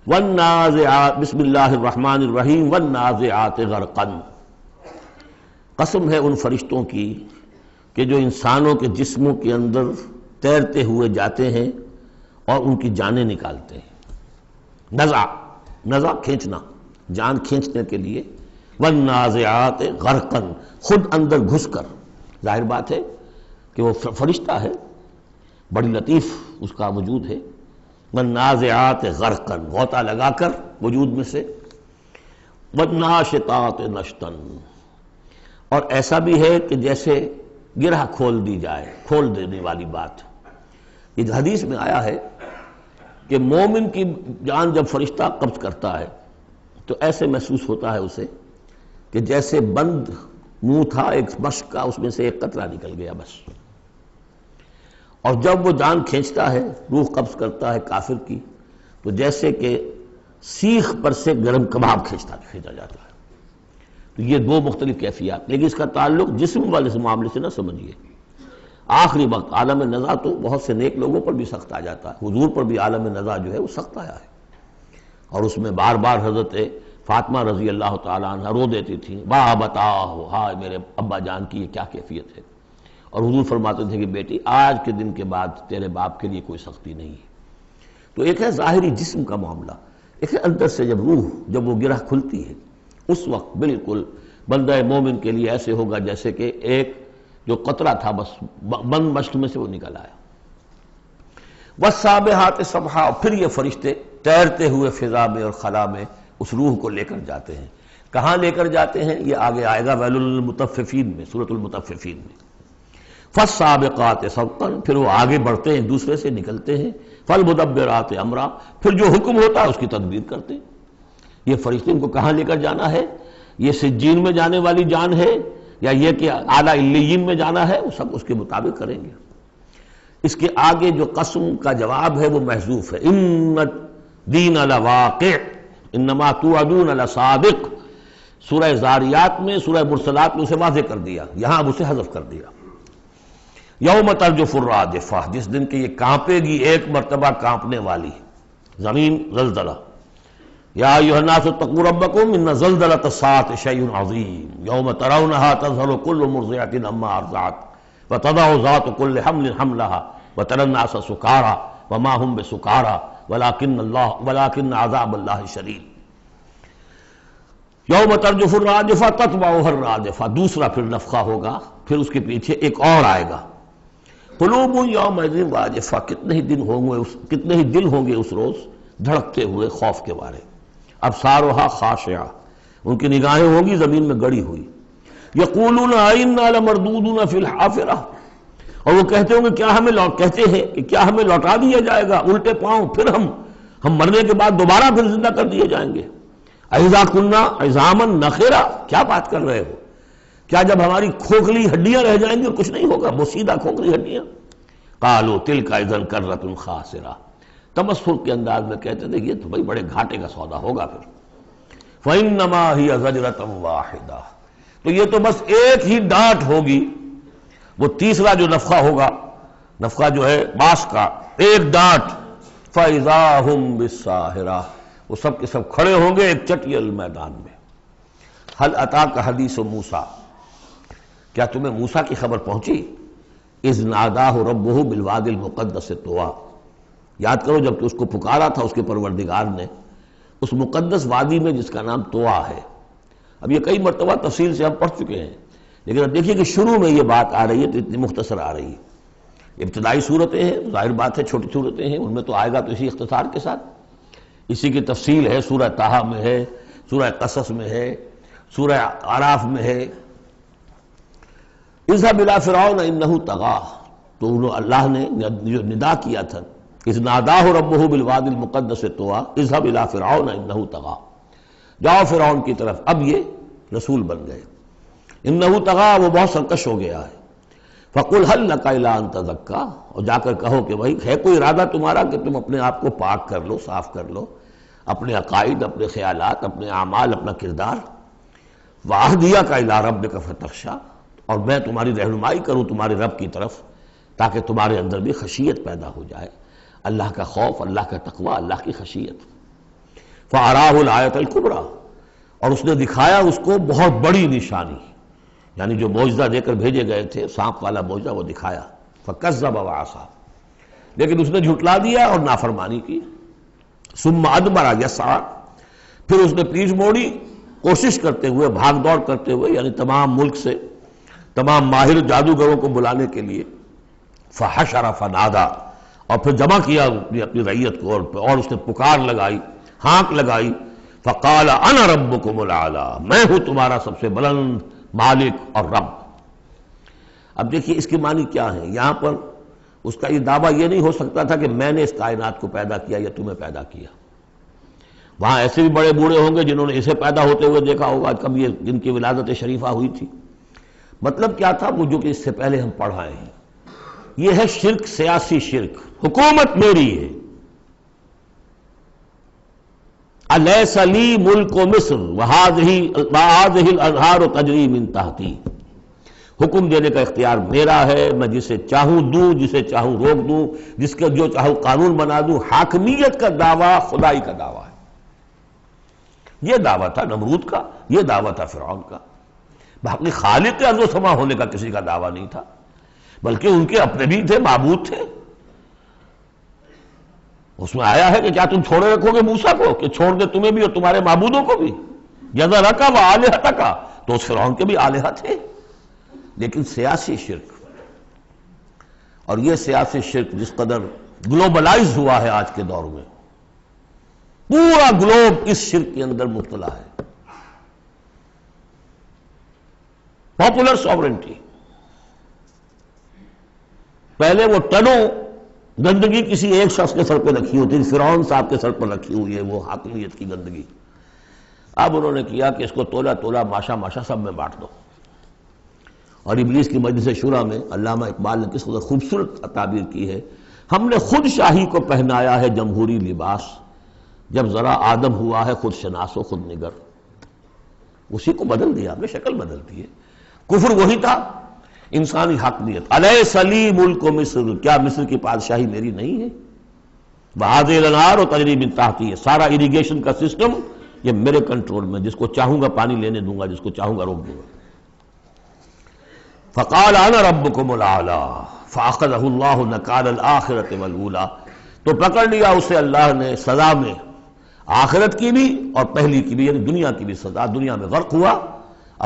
والنازعات، بسم اللہ الرحمن الرحیم، والنازعات غرقا، قسم ہے ان فرشتوں کی کہ جو انسانوں کے جسموں کے اندر تیرتے ہوئے جاتے ہیں اور ان کی جانیں نکالتے ہیں۔ نزع کھینچنا، جان کھینچنے کے لیے، والنازعات غرقا، خود اندر گھس کر، ظاہر بات ہے کہ وہ فرشتہ ہے، بڑی لطیف اس کا وجود ہے، والنازعات غرقا، غوطہ لگا کر وجود میں سے، والناشطات نشطا، اور ایسا بھی ہے کہ جیسے گرہ کھول دی جائے، کھول دینے والی بات۔ یہ حدیث میں آیا ہے کہ مومن کی جان جب فرشتہ قبض کرتا ہے تو ایسے محسوس ہوتا ہے اسے کہ جیسے بند منہ تھا ایک مشک کا، اس میں سے ایک قطرہ نکل گیا بس، اور جب وہ جان کھینچتا ہے، روح قبض کرتا ہے کافر کی، تو جیسے کہ سیخ پر سے گرم کباب کھینچا جاتا ہے۔ تو یہ دو مختلف کیفیات، لیکن اس کا تعلق جسم والے سے معاملے سے نہ سمجھیے۔ آخری وقت عالم نزع تو بہت سے نیک لوگوں پر بھی سخت آ جاتا ہے، حضور پر بھی عالم نزع جو ہے وہ سخت آیا ہے، اور اس میں بار بار حضرت فاطمہ رضی اللہ تعالیٰ عنہ رو دیتی تھی، با بتاؤ، ہائے میرے ابا جان کی یہ کیا کیفیت ہے، اور حضور فرماتے تھے کہ بیٹی آج کے دن کے بعد تیرے باپ کے لیے کوئی سختی نہیں ہے۔ تو ایک ہے ظاہری جسم کا معاملہ، ایک ہے اندر سے جب روح، جب وہ گرہ کھلتی ہے، اس وقت بالکل بندہ مومن کے لیے ایسے ہوگا جیسے کہ ایک جو قطرہ تھا بس بند مشک میں سے وہ نکل آیا۔ والسابحات سبحا، پھر یہ فرشتے تیرتے ہوئے فضا میں اور خلا میں اس روح کو لے کر جاتے ہیں۔ کہاں لے کر جاتے ہیں یہ آگے آئے گا ویل للمطففین میں، سورۃ المطففین میں۔ فالسابقات سبقا، پھر وہ آگے بڑھتے ہیں، دوسرے سے نکلتے ہیں۔ فالمدبرات امرا، پھر جو حکم ہوتا ہے اس کی تدبیر کرتے ہیں۔ یہ فرشتے ان کو کہاں لے کر جانا ہے، یہ سجین میں جانے والی جان ہے یا یہ کہ اعلیٰ علیین میں جانا ہے، وہ سب اس کے مطابق کریں گے۔ اس کے آگے جو قسم کا جواب ہے وہ محذوف ہے، ان الدین لواقع انما توعدون لصادق۔ سورہ زاریات میں، سورہ مرسلات میں اسے واضح کر دیا، یہاں اب اسے حذف کر دیا۔ یوم ترجف الراجفہ، جس دن کہ یہ کانپے گی ایک مرتبہ کانپنے والی زمین، زلزلہ۔ یا ایھا الناس اتقوا ربکم ان زلزلۃ الساعۃ شیء عظیم یوم ترونھا تذہل کل مرضعۃ عما ارضعت وتضع ذات کل حمل حملها وتری الناس سکارى وما هم بسکارى ولکن عذاب اللہ شدید۔ یوم ترجف الراجفہ تتبعها الرادفہ، دوسرا پھر نفخہ ہوگا، پھر اس کے پیچھے ایک اور آئے گا۔ قلوب یومئذ واجفہ، کتنے ہی دل ہوں گے اس روز دھڑکتے ہوئے خوف کے بارے۔ ابصارها خاشعہ، ان کی نگاہیں ہوں گی زمین میں گڑی ہوئی۔ یقولون ائنا لمردودون فی الحافرہ، اور وہ کہتے ہوں گے کیا ہمیں لوٹا دیا جائے گا الٹے پاؤں، پھر ہم مرنے کے بعد دوبارہ پھر زندہ کر دیے جائیں گے۔ اذا کنا عظاما نخرہ، کیا بات کر رہے ہو، کیا جب ہماری کھوکھلی ہڈیاں رہ جائیں گی اور کچھ نہیں ہوگا، وہ سیدھا کھوکھلی ہڈیاں۔ قالوا تلک اذا کرۃ خاسرہ، تمسخر کے انداز میں کہتے تھے یہ تو بھائی بڑے گھاٹے کا سودا ہوگا پھر۔ فإنما هي زجرۃ واحدہ، تو یہ تو بس ایک ہی ڈانٹ ہوگی، وہ تیسرا جو نفخہ ہوگا، نفخہ جو ہے باس کا، ایک ڈانٹ۔ فإذا هم بالساہرہ، وہ سب کے سب کھڑے ہوں گے ایک چٹیل میدان میں۔ هل اتاک حدیث موسیٰ، کیا تمہیں موسیٰ کی خبر پہنچی؟ اذ ناداہ ربہ بالوادی المقدس طویٰ، یاد کرو جب کہ اس کو پکارا تھا اس کے پروردگار نے اس مقدس وادی میں جس کا نام طویٰ ہے۔ اب یہ کئی مرتبہ تفصیل سے ہم پڑھ چکے ہیں لیکن اب دیکھیے کہ شروع میں یہ بات آ رہی ہے تو اتنی مختصر آ رہی ہے، ابتدائی صورتیں ہیں، ظاہر بات ہے چھوٹی صورتیں ہیں، ان میں تو آئے گا تو اسی اختصار کے ساتھ، اسی کی تفصیل ہے، سورہ طٰہٰ میں ہے، سورہ قصص میں ہے، سورہ اعراف میں ہے۔ اذهب الى فرعون انه طغى، تو اللہ نے جو ندا کیا تھا، اذ ناداہ ربہ بالوادی المقدس طویٰ اذهب الى فرعون انه طغى، جاؤ فرعون کی طرف، اب یہ رسول بن گئے، انه طغى وہ بہت سرکش ہو گیا ہے، فقل هل لك الى ان تزكى، اور جا کر کہو کہ بھائی ہے کوئی ارادہ تمہارا کہ تم اپنے آپ کو پاک کر لو، صاف کر لو، اپنے عقائد، اپنے خیالات، اپنے اعمال، اپنا کردار، وَأَهْدِيَكَ إِلَىٰ رَبِّكَ فَتَخْشَىٰ، اور میں تمہاری رہنمائی کروں تمہارے رب کی طرف تاکہ تمہارے اندر بھی خشیت پیدا ہو جائے، اللہ کا خوف، اللہ کا تقوی، اللہ کی خشیت۔ فَأَرَاهُ الْآيَةَ الْكُبْرىٰ، اور اس نے دکھایا اس کو بہت بڑی نشانی، یعنی جو معجزہ دے کر بھیجے گئے تھے، سانپ والا معجزہ وہ دکھایا، فَكَذَّبَ وَعَصَىٰ، لیکن اس نے جھٹلا دیا اور نافرمانی کی، ثُمَّ أَدْبَرَ يَسْعَىٰ، پھر اس نے پیٹھ موڑی کوشش کرتے ہوئے، بھاگ دوڑ کرتے ہوئے، یعنی تمام ملک سے تمام ماہر جادوگروں کو بلانے کے لیے، فحشر فنادا، اور پھر جمع کیا اپنی رعیت کو، اور اس نے پکار لگائی، ہانک لگائی، فقال انا ربکم الاعلی، میں ہوں تمہارا سب سے بلند مالک اور رب۔ اب دیکھیے اس کی معنی کیا ہے، یہاں پر اس کا یہ دعویٰ یہ نہیں ہو سکتا تھا کہ میں نے اس کائنات کو پیدا کیا یا تمہیں پیدا کیا، وہاں ایسے بھی بڑے بوڑھے ہوں گے جنہوں نے اسے پیدا ہوتے ہوئے دیکھا ہوگا، کب یہ جن کی ولادت شریفہ ہوئی تھی۔ مطلب کیا تھا، وہ جو کہ اس سے پہلے ہم پڑھ آئے ہیں، یہ ہے شرک، سیاسی شرک، حکومت میری ہے، الیس لی ملک مصر وہذہ الانہار تجری من تحتی، حکم دینے کا اختیار میرا ہے، میں جسے چاہوں دوں، جسے چاہوں روک دوں، جس کا جو چاہوں قانون بنا دوں۔ حاکمیت کا دعویٰ خدائی کا دعویٰ ہے، یہ دعویٰ تھا نمرود کا، یہ دعویٰ تھا فرعون کا، باقی خالق ارض و سما ہونے کا کسی کا دعویٰ نہیں تھا، بلکہ ان کے اپنے بھی تھے، معبود تھے۔ اس میں آیا ہے کہ کیا تم چھوڑے رکھو گے موسیٰ کو کہ چھوڑ دے تمہیں بھی اور تمہارے معبودوں کو بھی، یذرک و آلہتک، تو اس فرعون کے بھی آلہہ تھے، لیکن سیاسی شرک، اور یہ سیاسی شرک جس قدر گلوبلائز ہوا ہے آج کے دور میں، پورا گلوب اس شرک کے اندر مبتلا ہے۔ پاپولر سوورنٹی، پہلے وہ ٹنوں گندگی کسی ایک شخص کے سر پہ رکھی ہوتی تھی، فرعون صاحب کے سر پر رکھی ہوئی ہے وہ حاکمیت کی گندگی، اب انہوں نے کیا کہ اس کو تولا تولا ماشا ماشا سب میں بانٹ دو۔ اور ابلیس کی مجلس شورا میں علامہ اقبال نے کس قدر خوبصورت تعبیر کی ہے، ہم نے خود شاہی کو پہنایا ہے جمہوری لباس، جب ذرا آدم ہوا ہے خود شناس و خود نگر، اسی کو بدل دیا، ہم نے شکل بدل دی ہے۔ کفر وہی تھا، انسانی حاکمیت، الیس لی ملک مصر، کیا مصر کی بادشاہی میری نہیں ہے، وہذہ الانہار تجری من تحتی، سارا اریگیشن کا سسٹم یہ میرے کنٹرول میں، جس کو چاہوں گا پانی لینے دوں گا، جس کو چاہوں گا روک دوں گا۔ فقال انا ربکم الاعلی فاخذہ اللہ نکال الآخرۃ والاولی، تو پکڑ لیا اسے اللہ نے سزا میں، آخرت کی بھی اور پہلی کی بھی، یعنی دنیا کی بھی سزا، دنیا میں غرق ہوا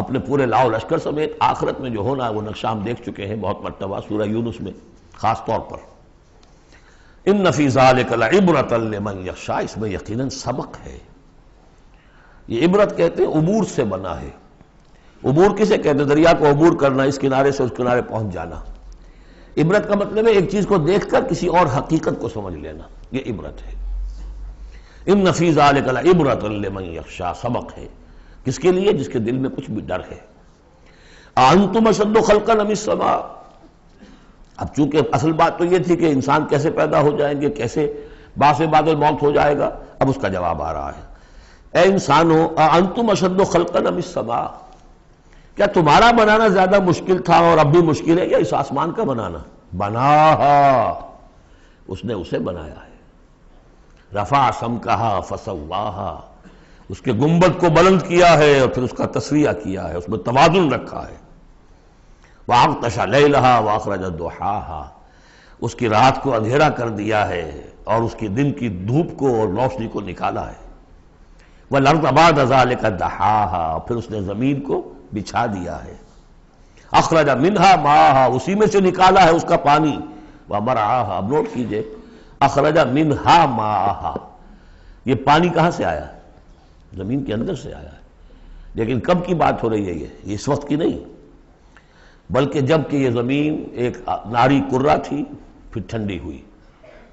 اپنے پورے لاؤ لشکر سمیت، آخرت میں جو ہونا ہے وہ نقشہ ہم دیکھ چکے ہیں بہت مرتبہ سورہ یونس میں خاص طور پر۔ ان فی ذلک لعبرۃ لمن یخشی، اس میں یقیناً سبق ہے، یہ عبرت کہتے ہیں عبور سے بنا ہے۔ عبور کسے کہتے ہیں؟ دریا کو عبور کرنا، اس کنارے سے اس کنارے پہنچ جانا۔ عبرت کا مطلب ہے ایک چیز کو دیکھ کر کسی اور حقیقت کو سمجھ لینا، یہ عبرت ہے۔ ان فی ذلک لعبرۃ لمن یخشی، سبق ہے کس کے لیے؟ جس کے دل میں کچھ بھی ڈر ہے۔ انتم اشد خلقا ام السماء، اب چونکہ اصل بات تو یہ تھی کہ انسان کیسے پیدا ہو جائیں گے، کیسے باعث بعد الموت ہو جائے گا، اب اس کا جواب آ رہا ہے، اے انسانو انتم اشد خلقا ام السماء، کیا تمہارا بنانا زیادہ مشکل تھا اور اب بھی مشکل ہے، یا اس آسمان کا بنانا؟ بناہا، اس نے اسے بنایا ہے، رفع سمکہا فسواہا، اس کے گنبد کو بلند کیا ہے اور پھر اس کا تسویہ کیا ہے، اس میں توازن رکھا ہے۔ وَأَغْطَشَ لَيْلَهَا وَأَخْرَجَ ضُحَاهَا، اس کی رات کو اندھیرا کر دیا ہے اور اس کی دن کی دھوپ کو اور روشنی کو نکالا ہے۔ وَالْأَرْضَ بَعْدَ ذَلِكَ دَحَاهَا، پھر اس نے زمین کو بچھا دیا ہے۔ اخرج منہا ماہا، اسی میں سے نکالا ہے اس کا پانی، ومرعاہا، اب نوٹ کیجئے، اخرج منہا ماہا، یہ پانی کہاں سے آیا ہے؟ زمین کے اندر سے آیا ہے، لیکن کب کی بات ہو رہی ہے؟ یہ اس وقت کی نہیں، بلکہ جب کہ یہ زمین ایک ناری کرہ تھی، پھر ٹھنڈی ہوئی،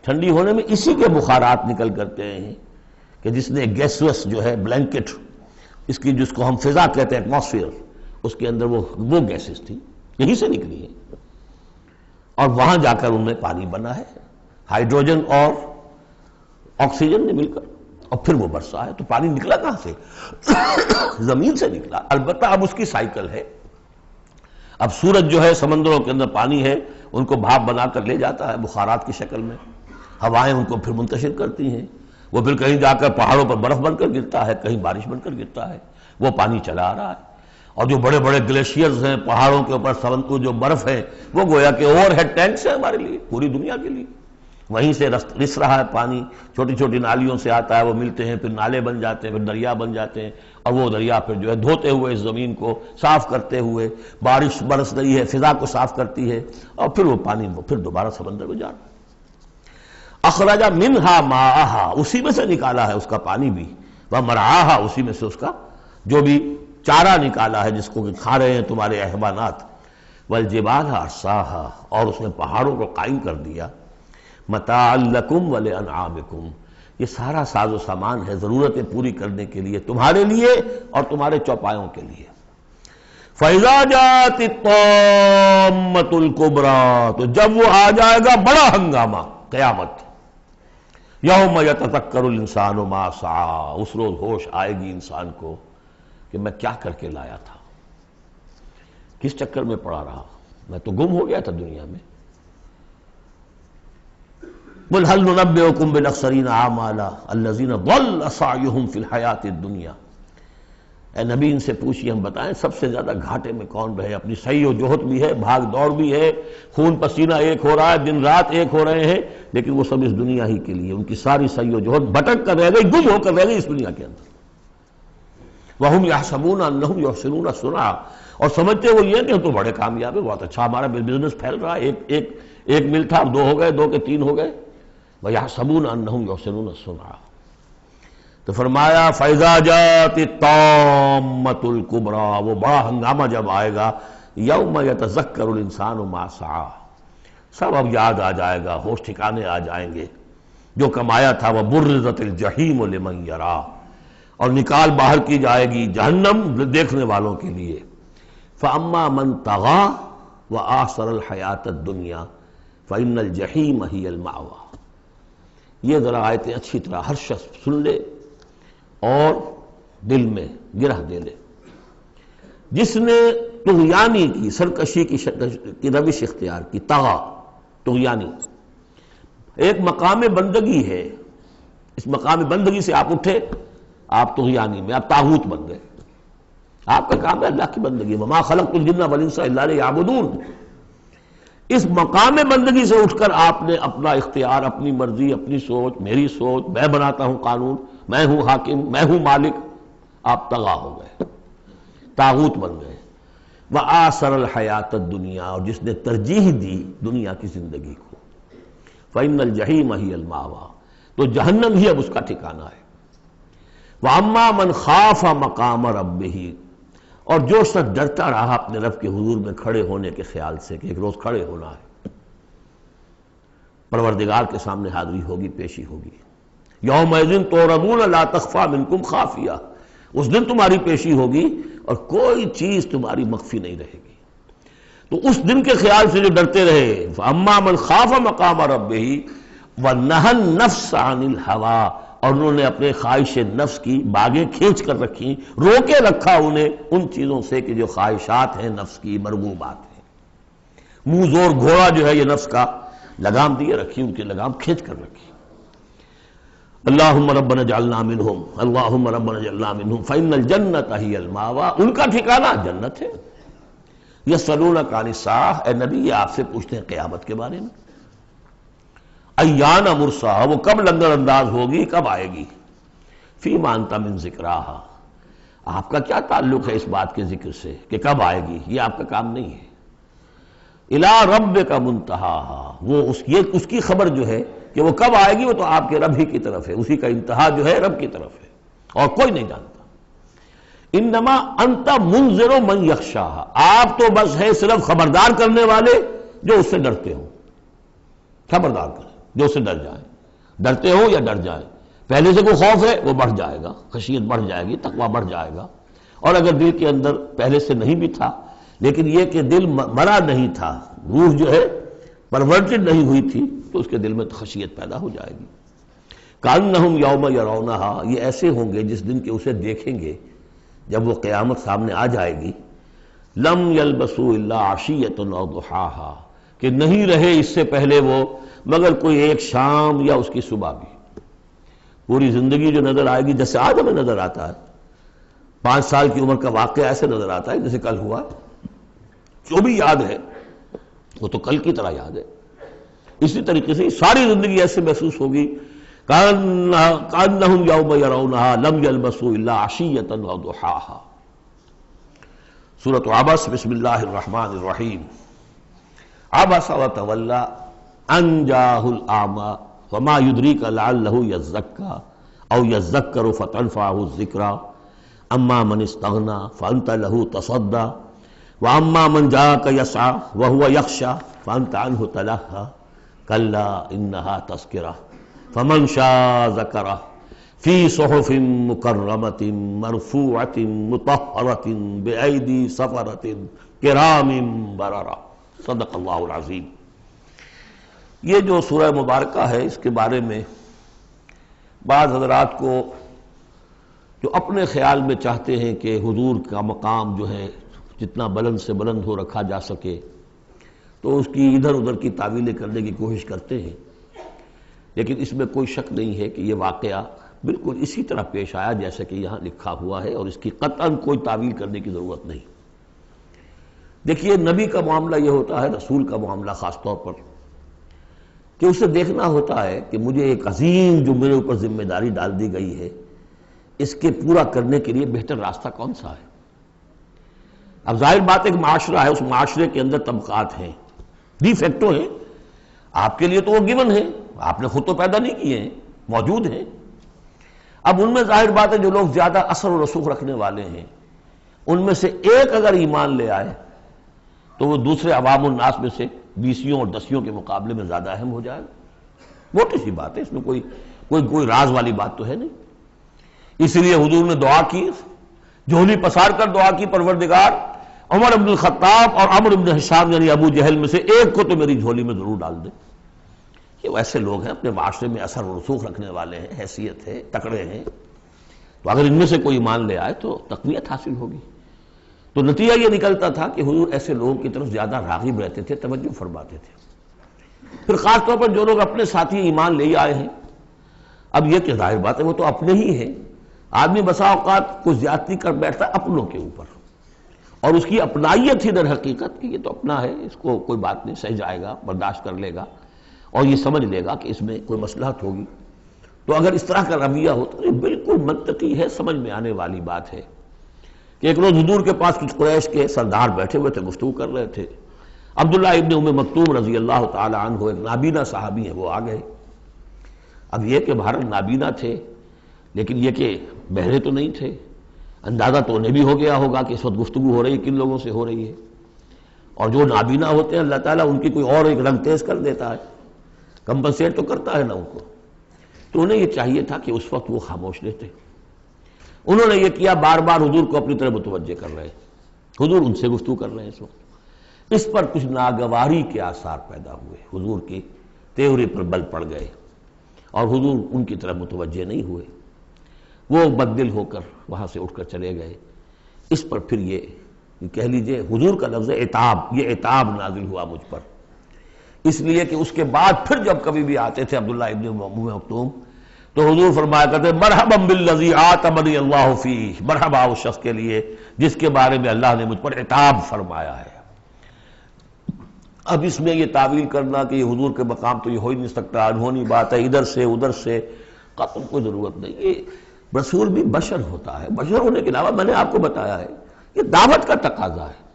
ٹھنڈی ہونے میں اسی کے بخارات نکل کرتے ہیں کہ جس نے گیسوس جو ہے بلینکٹ، اس کی جس کو ہم فضا کہتے ہیں ایٹماسفیئر، اس کے اندر وہ گیسز تھی، یہیں سے نکلی ہے، اور وہاں جا کر ان میں پانی بنا ہے، ہائیڈروجن اور آکسیجن نے مل کر، اور پھر وہ برسا ہے۔ تو پانی نکلا کہاں سے؟ زمین سے نکلا۔ البتہ اب اس کی سائیکل ہے، اب سورج جو ہے سمندروں کے اندر پانی ہے، ان کو بھاپ بنا کر لے جاتا ہے بخارات کی شکل میں، ہوائیں ان کو پھر منتشر کرتی ہیں، وہ پھر کہیں جا کر پہاڑوں پر برف بن کر گرتا ہے، کہیں بارش بن کر گرتا ہے، وہ پانی چلا آ رہا ہے۔ اور جو بڑے بڑے گلیشیئرز ہیں پہاڑوں کے اوپر، سمندر جو برف ہے، وہ گویا کہ اوور ہیڈ ٹینکس ہے ہمارے لیے، پوری دنیا کے لیے، وہیں سے رس رہا ہے پانی، چھوٹی چھوٹی نالیوں سے آتا ہے، وہ ملتے ہیں، پھر نالے بن جاتے ہیں، پھر دریا بن جاتے ہیں، اور وہ دریا پھر جو ہے دھوتے ہوئے اس زمین کو صاف کرتے ہوئے، بارش برس رہی ہے، فضا کو صاف کرتی ہے، اور پھر وہ پانی پھر دوبارہ سمندر میں جا رہا ہے۔ اخرج منہا ماہا، اسی میں سے نکالا ہے اس کا پانی بھی، ومرعاہا، اسی میں سے اس کا جو بھی چارہ نکالا ہے جس کو کہ کھا رہے ہیں تمہارے حیوانات، والجبال ارساہا، اور اس نے پہاڑوں کو قائم کر دیا، متاعا لکم ولانعامکم، یہ سارا ساز و سامان ہے ضرورتیں پوری کرنے کے لیے تمہارے لیے اور تمہارے چوپایوں کے لیے۔ فَإِذَا جَاءَتِ الطَّامَّةُ الْكُبْرَىٰ، تو جب وہ آ جائے گا بڑا ہنگامہ، قیامت، یوم یتذکر الانسان ما سعی، اس روز ہوش آئے گی انسان کو کہ میں کیا کر کے لایا تھا، کس چکر میں پڑا رہا، میں تو گم ہو گیا تھا دنیا میں۔ قل هل ننبئكم بالاخسرین اعمالا الذین ضل سعیهم فی الحیاۃ الدنیا، اے نبی ان سے پوچھئے، ہم بتائیں سب سے زیادہ گھاٹے میں کون رہے، اپنی سعی و جہد بھی ہے، بھاگ دوڑ بھی ہے، خون پسینہ ایک ہو رہا ہے، دن رات ایک ہو رہے ہیں، لیکن وہ سب اس دنیا ہی کے لیے، ان کی ساری سعی و جہد بھٹک کر رہ گئی، گم ہو کر رہ گئی اس دنیا کے اندر۔ وَهُمْ يَحْسَبُونَ أَنَّهُمْ يُحْسِنُونَ صُنْعًا، اور سمجھتے وہ یہ کہ ہم تو بڑے کامیاب ہیں، بہت اچھا ہمارا بزنس پھیل رہا ہے، ایک مل تھا، دو ہو گئے، دو کے تین ہو گئے، وَيَحْسَبُونَ أَنَّهُمْ يُحْسِنُونَ صُنْعًا۔ تو فرمایا فَإِذَا جَاءَتِ الطَّامَّةُ الْكُبْرَىٰ، وہ بڑا ہنگامہ جب آئے گا، یوم یتذکر الانسان ما سعی، سب اب یاد آ جائے گا، ہوش ٹھکانے آ جائیں گے، جو کمایا تھا، وَبُرِّزَتِ الجحیم لمن یریٰ، اور نکال باہر کی جائے گی جہنم دیکھنے والوں کے لیے۔ فَأَمَّا مَنْ طَغَىٰ وَآثَرَ الْحَيَاةَ الدُّنْيَا فَإِنَّ الْجَحِيمَ هِيَ الْمَأْوَىٰ۔ یہ ذرا آیتیں اچھی طرح ہر شخص سن لے اور دل میں گرہ دے لے۔ جس نے طغیانی کی، سرکشی کی روش اختیار کی، طغا، طغیانی، ایک مقام بندگی ہے، اس مقام بندگی سے آپ اٹھے، آپ طغیانی میں، آپ طاغوت بن گئے، آپ کا کام ہے اللہ کی بندگی، وما خلقت الجن والانس الا لیعبدون۔ اس مقام بندگی سے اٹھ کر آپ نے اپنا اختیار، اپنی مرضی، اپنی سوچ، میری سوچ، میں بناتا ہوں قانون، میں ہوں حاکم، میں ہوں مالک، آپ طغا ہو گئے، طاغوت بن گئے۔ وآثر الحیات الدنیا، اور جس نے ترجیح دی دنیا کی زندگی کو، فإن الجحیم ہی المأویٰ، تو جہنم ہی اب اس کا ٹھکانہ ہے۔ وَأَمَّا مَنْ خَافَ مَقَامَ رَبِّهِ، اور جو شخص ڈرتا رہا اپنے رب کے حضور میں کھڑے ہونے کے خیال سے کہ ایک روز کھڑے ہونا ہے، پروردگار کے سامنے حاضری ہوگی، پیشی ہوگی۔ یومئذ تعرضون لا تخفی منکم خافیہ، اس دن تمہاری پیشی ہوگی اور کوئی چیز تمہاری مخفی نہیں رہے گی۔ تو اس دن کے خیال سے جو ڈرتے رہے، فَأَمَّا مَنْ خَافَ مَقَامَ رَبِّهِ وَنَهَى النَّفْسَ عَنِ الْهَوَىٰ، اور انہوں نے اپنے خواہش نفس کی باغیں کھینچ کر رکھی، روکے رکھا انہیں ان چیزوں سے کہ جو خواہشات ہیں نفس کی، مرغوبات ہیں، منہ زور گھوڑا جو ہے یہ نفس کا، لگام دیے رکھی، ان کی لگام کھینچ کر رکھی۔ اللہم ربنا اجعلنا منہم، اللہم ربنا اجعلنا منہم فإن الجنة ہی المأویٰ، ان کا ٹھکانہ جنت ہے۔ یسألونک عن الساعہ، اے نبی یہ آپ سے پوچھتے ہیں قیامت کے بارے میں، ایان مرساہا، وہ کب لنگر انداز ہوگی، کب آئے گی، فیما انت من ذکراہا، آپ کا کیا تعلق ہے اس بات کے ذکر سے کہ کب آئے گی، یہ آپ کا کام نہیں ہے۔ الی ربک منتہاہا، وہ اس کی خبر جو ہے کہ وہ کب آئے گی، وہ تو آپ کے رب ہی کی طرف ہے، اسی کا انتہا جو ہے رب کی طرف ہے، اور کوئی نہیں جانتا۔ انما انت منذر من یخشاہا، آپ تو بس ہے صرف خبردار کرنے والے جو اس سے ڈرتے ہوں، خبردار کریں جو اس سے ڈر جائیں، ڈرتے ہوں یا ڈر جائیں۔ پہلے سے کوئی خوف ہے وہ بڑھ جائے گا، خشیت بڑھ جائے گی، تقویٰ بڑھ جائے گا، اور اگر دل کے اندر پہلے سے نہیں بھی تھا لیکن یہ کہ دل مرا نہیں تھا، روح جو ہے پرورٹڈ نہیں ہوئی تھی، تو اس کے دل میں خشیت پیدا ہو جائے گی۔ کأنہم یوم یرونہا، یہ ایسے ہوں گے جس دن کہ اسے دیکھیں گے جب وہ قیامت سامنے آ جائے گی، لم یلبسوا الا عشیۃ او ضحاہا، کہ نہیں رہے اس سے پہلے وہ مگر کوئی ایک شام یا اس کی صبح بھی۔ پوری زندگی جو نظر آئے گی جیسے آج ہمیں نظر آتا ہے، 5 سال کی عمر کا واقعہ ایسے نظر آتا ہے جیسے کل ہوا، جو بھی یاد ہے وہ تو کل کی طرح یاد ہے۔ اسی طریقے سے ساری زندگی ایسے محسوس ہوگی، کأنہم یوم یرونہا لم یلبسوا الا عشیۃ او ضحاہا۔ سورۃ عبس، بسم اللہ الرحمن الرحیم۔ عبس وتولی ان جاءہ الاعمی وما یدریک لعلہ یزکی او یذکر فتنفعہ الذکریٰ اما من استغنی فانت لہ تصدی واما من جاءک یسعی وہو یخشی فانت عنہ تلہی کلا انہا تذکرہ فمن شاء ذکرہ فی صحف مکرمۃ مرفوعۃ مطہرۃ بأیدی سفرۃ کرام بررہ۔ صدق اللہ العظیم۔ یہ جو سورہ مبارکہ ہے، اس کے بارے میں بعض حضرات کو جو اپنے خیال میں چاہتے ہیں کہ حضور کا مقام جو ہے جتنا بلند سے بلند ہو رکھا جا سکے، تو اس کی ادھر ادھر کی تعویلیں کرنے کی کوشش کرتے ہیں، لیکن اس میں کوئی شک نہیں ہے کہ یہ واقعہ بالکل اسی طرح پیش آیا جیسا کہ یہاں لکھا ہوا ہے، اور اس کی قطعاً کوئی تعویل کرنے کی ضرورت نہیں۔ دیکھیے، نبی کا معاملہ یہ ہوتا ہے، رسول کا معاملہ خاص طور پر، کہ اسے دیکھنا ہوتا ہے کہ مجھے ایک عظیم جو میرے اوپر ذمہ داری ڈال دی گئی ہے، اس کے پورا کرنے کے لیے بہتر راستہ کون سا ہے۔ اب ظاہر بات ایک معاشرہ ہے، اس معاشرے کے اندر طبقات ہیں، ڈی فیکٹو ہیں، آپ کے لیے تو وہ گیون ہیں، آپ نے خود تو پیدا نہیں کیے ہیں، موجود ہیں۔ اب ان میں ظاہر بات ہے جو لوگ زیادہ اثر و رسوخ رکھنے والے ہیں، ان میں سے ایک اگر ایمان لے آئے تو وہ دوسرے عوام الناس میں سے 20 اور 10 کے مقابلے میں زیادہ اہم ہو جائے گا۔ موٹی سی بات ہے، اس میں کوئی راز والی بات تو ہے نہیں۔ اس لیے حضور نے دعا کی، جھولی پسار کر دعا کی، پروردگار عمر بن الخطاب اور عمرو بن ہشام یعنی ابو جہل میں سے ایک کو تو میری جھولی میں ضرور ڈال دے۔ یہ ایسے لوگ ہیں اپنے معاشرے میں اثر و رسوخ رکھنے والے ہیں، حیثیت ہے، تکڑے ہیں، تو اگر ان میں سے کوئی ایمان لے آئے تو تقویت حاصل ہوگی۔ تو نتیجہ یہ نکلتا تھا کہ حضور ایسے لوگوں کی طرف زیادہ راغب رہتے تھے، توجہ فرماتے تھے۔ پھر خاص طور پر جو لوگ اپنے ساتھی ایمان لے آئے ہیں، اب یہ کہ ظاہر بات ہے وہ تو اپنے ہی ہیں، آدمی بسا اوقات کچھ زیادتی کر بیٹھتا ہے اپنوں کے اوپر، اور اس کی اپنائیت ہی در حقیقت کہ یہ تو اپنا ہے، اس کو کوئی بات نہیں، سہ جائے گا، برداشت کر لے گا، اور یہ سمجھ لے گا کہ اس میں کوئی مصلحت ہوگی۔ تو اگر اس طرح کا رویہ ہو تو یہ بالکل منطقی ہے، سمجھ میں آنے والی بات ہے کہ ایک روز حضور کے پاس کچھ قریش کے سردار بیٹھے ہوئے تھے، گفتگو کر رہے تھے۔ عبداللہ ابن ام مکتوم رضی اللہ تعالی عنہ ایک نابینا صحابی ہیں، وہ آ گئے۔ اب یہ کہ بھارت نابینا تھے، لیکن یہ کہ بہرے تو نہیں تھے، اندازہ تو انہیں بھی ہو گیا ہوگا کہ اس وقت گفتگو ہو رہی ہے کن لوگوں سے ہو رہی ہے، اور جو نابینا ہوتے ہیں اللہ تعالیٰ ان کی کوئی اور ایک رنگ تیز کر دیتا ہے، کمپنسیٹ تو کرتا ہے نا ان کو۔ تو انہیں یہ چاہیے تھا کہ اس وقت وہ خاموش رہتے، انہوں نے یہ کیا، بار بار حضور کو اپنی طرف متوجہ کر رہے ہیں، حضور ان سے گفتگو کر رہے ہیں اس وقت۔ اس پر کچھ ناگواری کے آثار پیدا ہوئے، حضور کی تیوری پر بل پڑ گئے، اور حضور ان کی طرف متوجہ نہیں ہوئے، وہ بددل ہو کر وہاں سے اٹھ کر چلے گئے۔ اس پر پھر یہ کہہ لیجئے حضور کا لفظ عتاب، یہ عتاب نازل ہوا مجھ پر، اس لیے کہ اس کے بعد پھر جب کبھی بھی آتے تھے عبداللہ ابن ام مکتوم تو حضور فرمایا کرتے مرحبا بالذی آتمنی اللہ فیہ، مرحبا اس شخص کے لیے جس کے بارے میں اللہ نے مجھ پر عتاب فرمایا ہے۔ اب اس میں یہ تعویل کرنا کہ یہ حضور کے مقام تو یہ ہو ہی نہیں سکتا، انہونی بات ہے، ادھر سے ادھر سے، قطعاً کوئی ضرورت نہیں۔ یہ رسول بھی بشر ہوتا ہے، بشر ہونے کے علاوہ میں نے آپ کو بتایا ہے یہ دعوت کا تقاضا ہے۔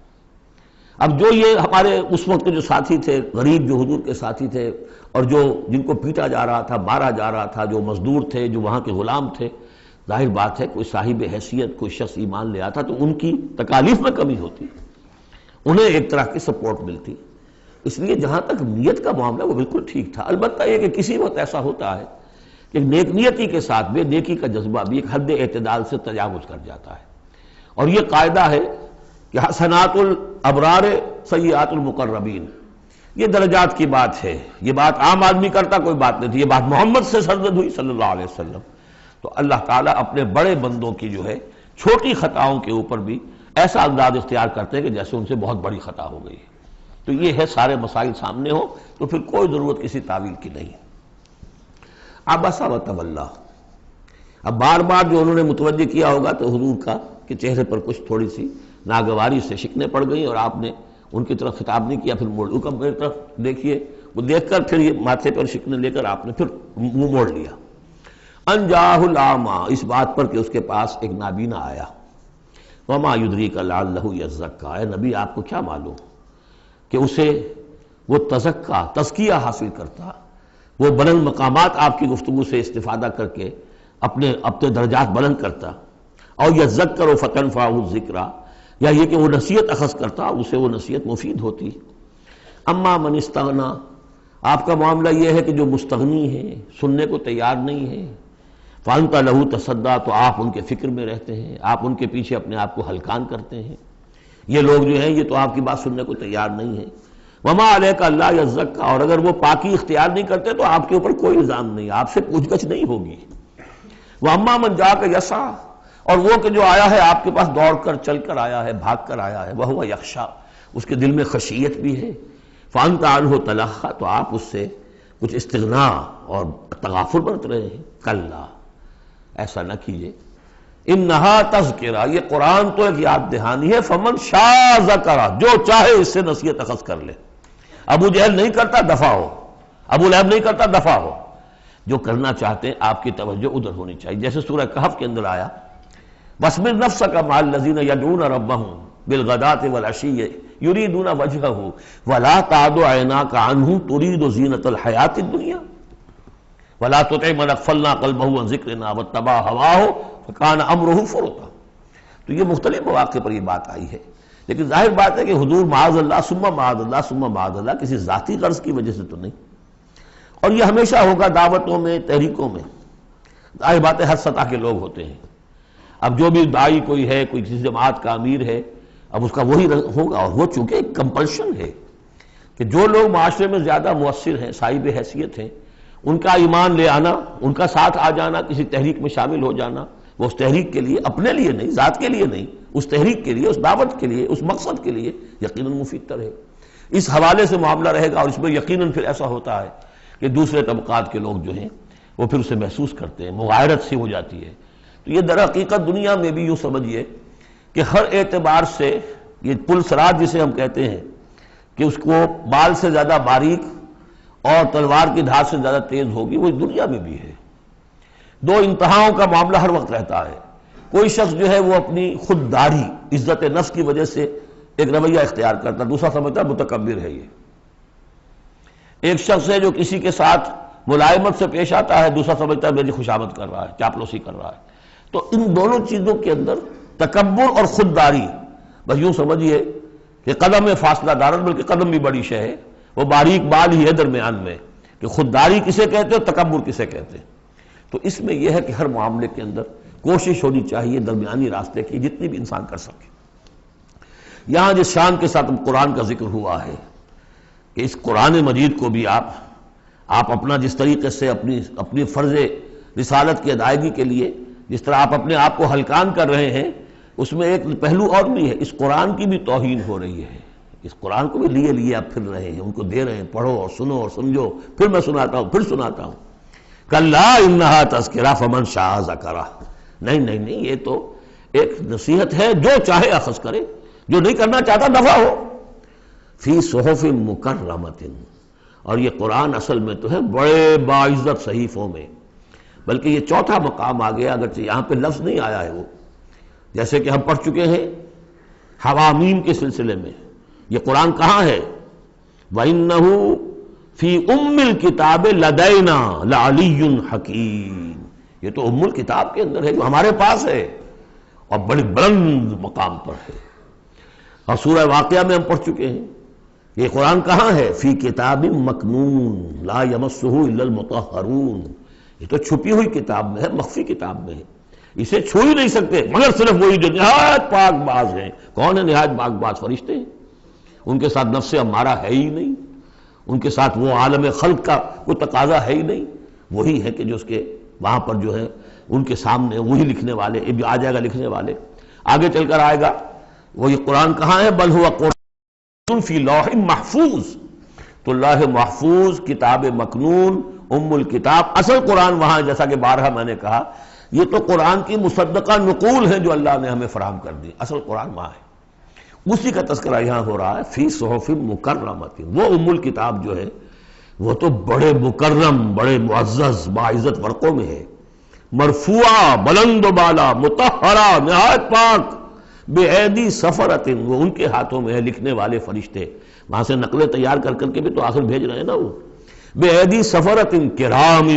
اب جو یہ ہمارے اس وقت کے جو ساتھی تھے، غریب جو حضور کے ساتھی تھے، اور جو جن کو پیٹا جا رہا تھا، مارا جا رہا تھا، جو مزدور تھے، جو وہاں کے غلام تھے، ظاہر بات ہے کوئی صاحب حیثیت کوئی شخص ایمان لے آتا تو ان کی تکالیف میں کمی ہوتی، انہیں ایک طرح کی سپورٹ ملتی۔ اس لیے جہاں تک نیت کا معاملہ وہ بالکل ٹھیک تھا۔ البتہ یہ کہ کسی وقت ایسا ہوتا ہے کہ نیک نیتی کے ساتھ بے نیکی کا جذبہ بھی ایک حد اعتدال سے تجاوز کر جاتا ہے، اور یہ قاعدہ ہے کہ حسنات الابرار سیئات المقربین، یہ درجات کی بات ہے، یہ بات عام آدمی کرتا کوئی بات نہیں تھی، یہ بات محمد سے سرزد ہوئی صلی اللہ علیہ وسلم۔ تو اللہ تعالیٰ اپنے بڑے بندوں کی جو ہے چھوٹی خطاؤں کے اوپر بھی ایسا انداز اختیار کرتے ہیں کہ جیسے ان سے بہت بڑی خطا ہو گئی ہے۔ تو یہ ہے سارے مسائل سامنے ہو تو پھر کوئی ضرورت کسی تعویل کی نہیں۔ عبس وتولی، اب بار بار جو انہوں نے متوجہ کیا ہوگا تو حضور کا کہ چہرے پر کچھ تھوڑی سی ناگواری سے شکنیں پڑ گئیں، اور آپ نے ان کی طرف خطاب نہیں کیا، پھر موڑ میری طرف دیکھیے، وہ دیکھ کر پھر یہ ماتھے پر شکنیں لے کر آپ نے پھر منہ موڑ لیا۔ ان جاءہ الاعمی، اس بات پر کہ اس کے پاس ایک نابینا آیا۔ وما یدریک لعلہ یزکیٰ، اے نبی آپ کو کیا معلوم کہ اسے وہ تزکیہ حاصل کرتا، وہ بلند مقامات آپ کی گفتگو سے استفادہ کر کے اپنے درجات بلند کرتا، اور یذکر فتنفعہ الذکریٰ، یا یہ کہ وہ نصیحت اخذ کرتا، اسے وہ نصیحت مفید ہوتی۔ اما من استغنی، آپ کا معاملہ یہ ہے کہ جو مستغنی ہے، سننے کو تیار نہیں ہے، فانت لہ تصدیٰ، تو آپ ان کے فکر میں رہتے ہیں، آپ ان کے پیچھے اپنے آپ کو ہلکان کرتے ہیں۔ یہ لوگ جو ہیں یہ تو آپ کی بات سننے کو تیار نہیں ہے۔ وما علیک الا یزکیٰ، اور اگر وہ پاکی اختیار نہیں کرتے تو آپ کے اوپر کوئی الزام نہیں، آپ سے پوچھ گچھ نہیں ہوگی۔ واما من جاءک یسعیٰ، اور وہ کہ جو آیا ہے آپ کے پاس دوڑ کر چل کر آیا ہے، بھاگ کر آیا ہے، وہو یخشیٰ، اس کے دل میں خشیت بھی ہے، فانت عنہ تلہیٰ، تو آپ اس سے کچھ استغنا اور تغافل برت رہے ہیں۔ کلا، ایسا نہ کیجیے، انہا تذکرہ، یہ قرآن تو ایک یاد دہانی ہے، فمن شاء ذکرہ، جو چاہے اس سے نصیحت اخذ کر لے۔ ابو جہل نہیں کرتا دفع ہو، ابو لہب نہیں کرتا دفع ہو، جو کرنا چاہتے ہیں آپ کی توجہ ادھر ہونی چاہیے۔ جیسے سورہ کہف کے اندر آیا، وَاصْبِرْ نَفْسَكَ مَعَ الَّذِينَ يَدْعُونَ رَبَّهُمْ بِالْغَدَاةِ وَالْعَشِيِّ يُرِيدُونَ وَجْهَهُ وَلَا تَعْدُ عَيْنَاكَ عَنْهُمْ تُرِيدُ زِينَةَ الْحَيَاةِ الدُّنْيَا وَلَا تُطِعْ مَنْ أَغْفَلْنَا قَلْبَهُ عَنْ ذِكْرِنَا وَاتَّبَعَ هَوَاهُ فَكَانَ أَمْرُهُ فُرُطًا۔ تو یہ مختلف مواقع پر یہ بات آئی ہے، لیکن ظاہر بات ہے کہ حضور معاذ اللہ ثم معاذ اللہ ثم معاذ اللہ کسی ذاتی غرض کی وجہ سے تو نہیں، اور یہ ہمیشہ ہوگا دعوتوں میں، تحریکوں میں۔ ظاہر بات ہے ہر سطح کے لوگ ہوتے ہیں، اب جو بھی داعی کوئی ہے، کوئی کسی جماعت کا امیر ہے، اب اس کا وہی ہوگا، اور وہ چونکہ ایک کمپلشن ہے کہ جو لوگ معاشرے میں زیادہ مؤثر ہیں، صاحب حیثیت ہیں، ان کا ایمان لے آنا، ان کا ساتھ آ جانا، کسی تحریک میں شامل ہو جانا، وہ اس تحریک کے لیے، اپنے لیے نہیں، ذات کے لیے نہیں، اس تحریک کے لیے، اس دعوت کے لیے، اس مقصد کے لیے یقیناً مفید تر ہے۔ اس حوالے سے معاملہ رہے گا، اور اس میں یقیناً پھر ایسا ہوتا ہے کہ دوسرے طبقات کے لوگ جو ہیں وہ پھر اسے محسوس کرتے ہیں، مغایرت سی ہو جاتی ہے۔ تو یہ در حقیقت دنیا میں بھی یوں سمجھیے کہ ہر اعتبار سے یہ پل سراج جسے ہم کہتے ہیں کہ اس کو بال سے زیادہ باریک اور تلوار کی دھار سے زیادہ تیز ہوگی، وہ اس دنیا میں بھی ہے۔ دو انتہاؤں کا معاملہ ہر وقت رہتا ہے۔ کوئی شخص جو ہے وہ اپنی خودداری، عزت نفس کی وجہ سے ایک رویہ اختیار کرتا، دوسرا سمجھتا ہے متکبر ہے یہ۔ ایک شخص ہے جو کسی کے ساتھ ملائمت سے پیش آتا ہے، دوسرا سمجھتا ہے میری خوشامد کر رہا ہے، چاپلوسی کر رہا ہے۔ تو ان دونوں چیزوں کے اندر تکبر اور خودداری، بس یوں سمجھیے کہ قدم میں فاصلہ دارن، بلکہ قدم بھی بڑی شے ہے، وہ باریک بال ہی ہے درمیان میں، کہ خودداری کسے کہتے ہیں، تکبر کسے کہتے ہیں۔ تو اس میں یہ ہے کہ ہر معاملے کے اندر کوشش ہونی چاہیے درمیانی راستے کی، جتنی بھی انسان کر سکے۔ یہاں جس شان کے ساتھ قرآن کا ذکر ہوا ہے کہ اس قرآن مجید کو بھی آپ اپنا جس طریقے سے اپنی فرض رسالت کی ادائیگی کے لیے جس طرح آپ اپنے آپ کو ہلکان کر رہے ہیں، اس میں ایک پہلو اور بھی ہے، اس قرآن کی بھی توہین ہو رہی ہے۔ اس قرآن کو بھی لیے آپ پھر رہے ہیں، ان کو دے رہے ہیں، پڑھو اور سنو اور سمجھو، پھر میں سناتا ہوں، پھر سناتا ہوں۔ کلا انہا تذکرہ فمن شاء ذکرہ، نہیں، یہ تو ایک نصیحت ہے، جو چاہے اخذ کرے، جو نہیں کرنا چاہتا دفع ہو۔ فی صحف مکرمۃ، اور یہ قرآن اصل میں تو ہے بڑے باعزت صحیفوں میں، بلکہ یہ چوتھا مقام آ گیا، اگرچہ یہاں پہ لفظ نہیں آیا ہے وہ، جیسے کہ ہم پڑھ چکے ہیں حوامیم کے سلسلے میں، یہ قرآن کہاں ہے؟ وَإِنَّهُ فِي أُمِّ الْكِتَابِ لَدَيْنَا لَعَلِيٌّ حَكِيمٌ، یہ تو ام الکتاب کے اندر ہے جو ہمارے پاس ہے اور بڑی بلند مقام پر ہے۔ اور سورہ واقعہ میں ہم پڑھ چکے ہیں یہ قرآن کہاں ہے؟ فی کتاب مکنون لا یمسہ الا المطہرون، یہ تو چھپی ہوئی کتاب میں ہے، مخفی کتاب میں ہے، اسے چھو ہی نہیں سکتے مگر صرف وہی جو نہایت پاک باز ہیں۔ کون ہے نہایت پاک باز؟ فرشتے ہیں، ان کے ساتھ نفس امارہ ہے ہی نہیں، ان کے ساتھ وہ عالم خلق کا کوئی تقاضا ہے ہی نہیں، وہی ہے کہ جو اس کے وہاں پر جو ہے ان کے سامنے وہی لکھنے والے، ابھی آ جائے گا لکھنے والے، آگے چل کر آئے گا۔ وہ یہ قرآن کہاں ہے؟ بل ہوا قرآن فی لوح محفوظ، تو لوح محفوظ، کتاب مکنون، ام الکتاب، اصل قرآن وہاں ہے۔ جیسا کہ بارہا میں نے کہا یہ تو قرآن کی مصدقہ نقول ہے جو اللہ نے ہمیں فراہم کر دی، اصل قرآن وہاں ہے، اسی کا تذکرہ یہاں ہو رہا ہے فی صحف مکرمۃ۔ وہ ام الکتاب جو ہے وہ تو بڑے مکرم، بڑے معزز باعزت ورقوں میں ہے، مرفوعہ، بلند و بالا، مطہرہ، نہایت پاک، بے ایدی سفرۃ، وہ ان کے ہاتھوں میں ہے، لکھنے والے فرشتے، وہاں سے نقلیں تیار کر کر کے بھی تو آخر بھیج رہے ہیں نا وہ، بے ایدی سفرۃ کرام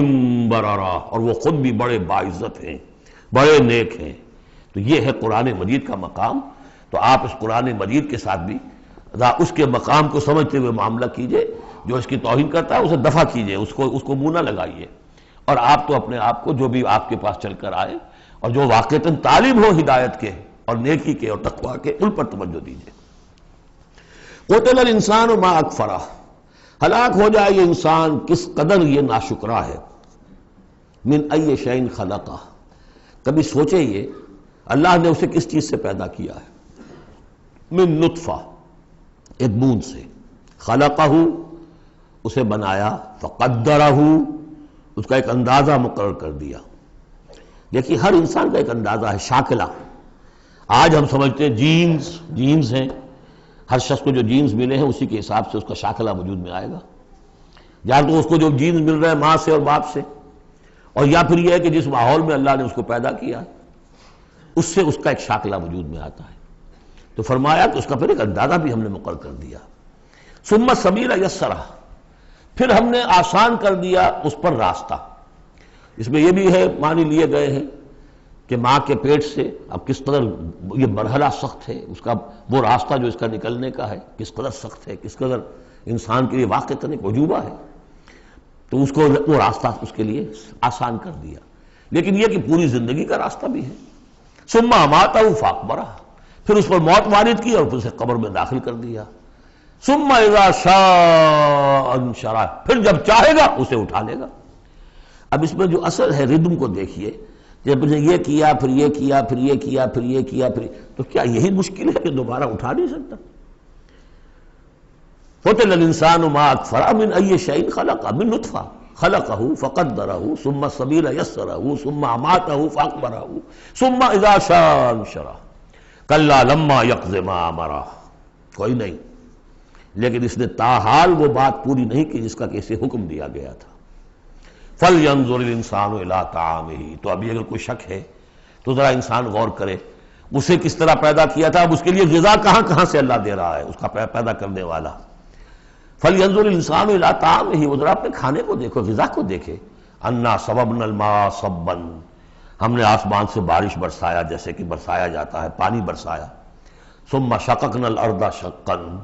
بررہ، اور وہ خود بھی بڑے باعزت ہیں، بڑے نیک ہیں۔ تو یہ ہے قرآن مجید کا مقام۔ تو آپ اس قرآن مجید کے ساتھ بھی اس کے مقام کو سمجھتے ہوئے معاملہ کیجئے، جو اس کی توہین کرتا ہے اسے دفع کیجئے، اس کو منہ نہ لگائیے، اور آپ تو اپنے آپ کو جو بھی آپ کے پاس چل کر آئے اور جو واقعتاً طالب ہو ہدایت کے اور نیکی کے اور تقویٰ کے، ان پر توجہ دیجئے۔ قتل الانسان ما اکفرہ، ہلاک ہو جائے یہ انسان کس قدر یہ ناشکرا ہے۔ من ای شیء خلقہ، کبھی سوچے یہ اللہ نے اسے کس چیز سے پیدا کیا ہے؟ من نطفہ، ایک بوند سے، خلقہ، اسے بنایا، فقدرہ، اس کا ایک اندازہ مقرر کر دیا۔ دیکھیے ہر انسان کا ایک اندازہ ہے، شاکلہ۔ آج ہم سمجھتے ہیں جینز ہیں، ہر شخص کو جو جینز ملے ہیں اسی کے حساب سے اس کا شاکلہ وجود میں آئے گا، یا تو اس کو جو جینز مل رہے ہیں ماں سے اور باپ سے، اور یا پھر یہ ہے کہ جس ماحول میں اللہ نے اس کو پیدا کیا اس سے اس کا ایک شاکلہ وجود میں آتا ہے۔ تو فرمایا کہ اس کا پھر ایک اندازہ بھی ہم نے مقرر کر دیا۔ ثم السبیل یسرہ، پھر ہم نے آسان کر دیا اس پر راستہ۔ اس میں یہ بھی ہے، معنی لیے گئے ہیں کہ ماں کے پیٹ سے اب کس قدر یہ مرحلہ سخت ہے، اس کا وہ راستہ جو اس کا نکلنے کا ہے کس قدر سخت ہے، کس قدر انسان کے لیے واقعتاً ایک عجوبہ ہے، تو اس کو وہ راستہ اس کے لیے آسان کر دیا۔ لیکن یہ کہ پوری زندگی کا راستہ بھی ہے۔ ثم اماتہ فاقبرہ، پھر اس پر موت وارد کی اور پھر اسے قبر میں داخل کر دیا۔ ثم اذا شاء انشرہ، پھر جب چاہے گا اسے اٹھا لے گا۔ اب اس میں جو اثر ہے ردم کو دیکھیے، جب نے یہ کیا پھر یہ کیا پھر یہ کیا پھر یہ کیا پھر، تو کیا یہی مشکل ہے کہ دوبارہ اٹھا نہیں سکتا؟ قتل الانسان ما اکفرہ من ای شیء خلقہ، من نطفہ خلقہ فقدرہ ثم السبیل یسرہ ثم اماتہ فاقبرہ ثم اذا شاء انشرہ کلا لما یقض ما امرہ۔ کوئی نہیں، لیکن اس نے تاحال وہ بات پوری نہیں کی جس کا کہ اسے حکم دیا گیا تھا۔ فَلْيَنظُرِ الْإِنسَانُ إِلَىٰ طَعَامِهِ، تو ابھی اگر کوئی شک ہے تو ذرا انسان غور کرے اسے کس طرح پیدا کیا تھا، اب اس کے لیے غذا کہاں سے اللہ دے رہا ہے، اس کا پیدا کرنے والا۔ فَلْيَنظُرِ الْإِنسَانُ إِلَىٰ طَعَامِهِ، وہ ذرا اپنے کھانے کو دیکھو، غذا کو دیکھے۔ أَنَّا صَبَبْنَا الْمَاءَ صَبًّا، ہم نے آسمان سے بارش برسایا جیسے کہ برسایا جاتا ہے، پانی برسایا۔ ثُمَّ شَقَقْنَا الْأَرْضَ شَقًّا،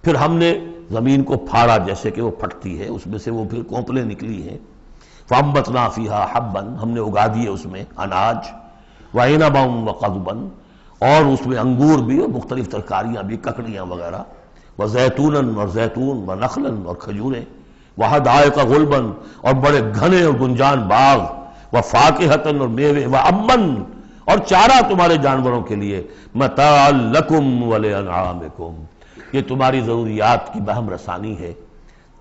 پھر ہم نے زمین کو پھاڑا جیسے کہ وہ پھٹتی ہے، اس میں سے وہ پھر کونپلیں نکلی ہیں۔ فَأَنبَتْنَا فِيهَا حَبًّا، ہم نے اگا دیے اس میں اناج، وَعِنَبًا وَقَضْبًا، اور اس میں انگور بھی اور مختلف ترکاریاں بھی، ککڑیاں وغیرہ، وَزَيْتُونًا، اور زیتون، وَنَخْلًا، اور کھجوریں، وَحَدَائِقَ غُلْبًا، اور بڑے گھنے اور گنجان باغ، وَفَاكِهَةً، اور میوے، وَأَبًّا، اور چارہ تمہارے جانوروں کے لیے، مَتَاعًا لَكُمْ وَلِأَنْعَامِكُمْ، یہ تمہاری ضروریات کی بہم رسانی ہے،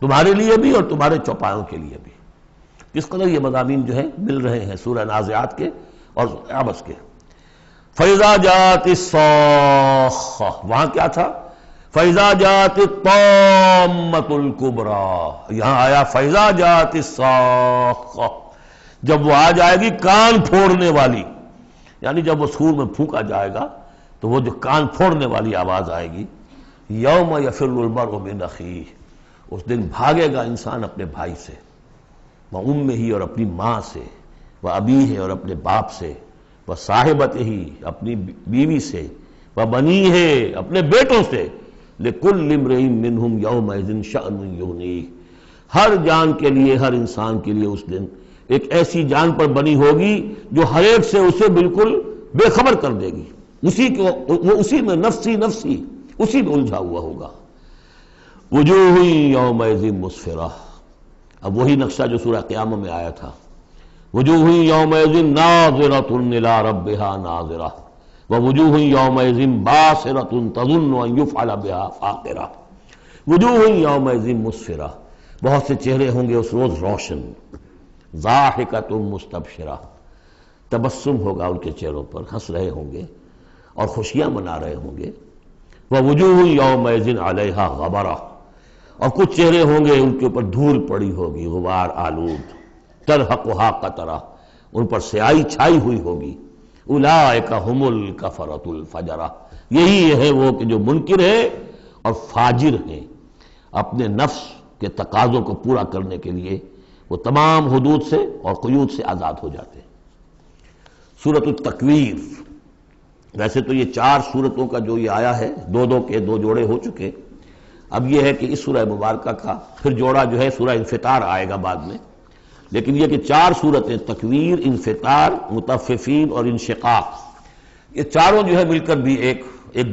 تمہارے لیے بھی اور تمہارے چوپایوں کے لیے بھی۔ کس قدر یہ مضامین جو ہیں مل رہے ہیں سورہ نازعات کے اور عبس کے۔ فَإِذَا جَاءَتِ الصَّاخَّةُ، وہاں کیا تھا؟ فَإِذَا جَاءَتِ الطَّامَّةُ الْكُبْرَىٰ، یہاں آیا فَإِذَا جَاءَتِ الصَّاخَّةُ، جب وہ آ جائے گی کان پھوڑنے والی، یعنی جب وہ سور میں پھونکا جائے گا تو وہ جو کان پھوڑنے والی آواز آئے گی۔ یوم یفر المرء من اخیہ، اس دن بھاگے گا انسان اپنے بھائی سے، وامہ اور اپنی ماں سے، وابیہ اور اپنے باپ سے، وصاحبتہ اپنی بیوی سے، وبنیہ اپنے بیٹوں سے، لکل امرئ منہم یومئذ شأن یغنیہ، ہر جان کے لیے، ہر انسان کے لیے اس دن ایک ایسی جان پر بنی ہوگی جو ہر ایک سے اسے بالکل بے خبر کر دے گی، وہ اسی میں نفسی نفسی اسی میں الجھا ہوا ہوگا۔ وجوہ یومئذ مسفرہ، اب وہی نقشہ جو سورہ قیامہ میں آیا تھا، وجوہ یومئذ ناظرۃ الی ربہا ناظرہ ووجوہ یومئذ باسرۃ تظن ان یفعل بہا فاقرہ۔ وجوہ یومئذ مسفرہ، بہت سے چہرے ہوں گے اس روز روشن، ضاحکۃ مستبشرہ، تبسم ہوگا ان کے چہروں پر، ہنس رہے ہوں گے اور خوشیاں منا رہے ہوں گے۔ ووجوہ یومئذ علیہا غبرہ، اور کچھ چہرے ہوں گے ان کے اوپر دھول پڑی ہوگی، غبار آلود، ترہقھا قطرہ، ان پر سیاہی چھائی ہوئی ہوگی۔ اولئک ھم الکفرۃ الفجرہ، یہی ہے وہ کہ جو منکر ہیں اور فاجر ہیں، اپنے نفس کے تقاضوں کو پورا کرنے کے لیے وہ تمام حدود سے اور قیود سے آزاد ہو جاتے ہیں۔ سورۃ التکویر، ویسے تو یہ 4 سورتوں کا جو یہ آیا ہے، دو کے 2 جوڑے ہو چکے، اب یہ ہے کہ اس سورہ مبارکہ کا پھر جوڑا جو ہے سورہ انفطار آئے گا بعد میں، لیکن یہ کہ 4 سورتیں تکویر، انفطار، مطففین اور انشقاق، یہ چاروں جو ہے مل کر بھی ایک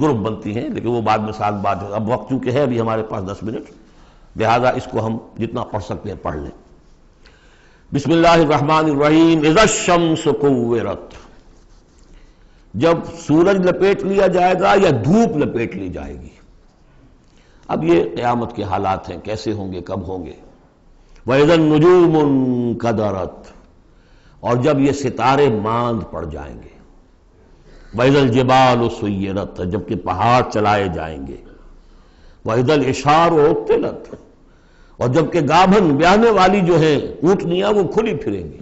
گروپ بنتی ہیں، لیکن وہ بعد میں ساتھ بات ہے۔ اب وقت چونکہ ہے ابھی ہمارے پاس 10 منٹ، لہذا اس کو ہم جتنا پڑھ سکتے ہیں پڑھ لیں۔ بسم اللہ الرحمن الرحیم۔ اذا الشمس کورت، جب سورج لپیٹ لیا جائے گا یا دھوپ لپیٹ لی جائے گی۔ اب یہ قیامت کے حالات ہیں، کیسے ہوں گے، کب ہوں گے۔ وَإِذَا النُّجُومُ انْكَدَرَتْ، اور جب یہ ستارے ماند پڑ جائیں گے۔ وَإِذَا الْجِبَالُ سُيِّرَتْ، جبکہ پہاڑ چلائے جائیں گے۔ وَإِذَا الْعِشَارُ عُطِّلَتْ، اور جبکہ گابھن بیاہنے والی جو ہے اونٹنیاں وہ کھلی پھریں گی۔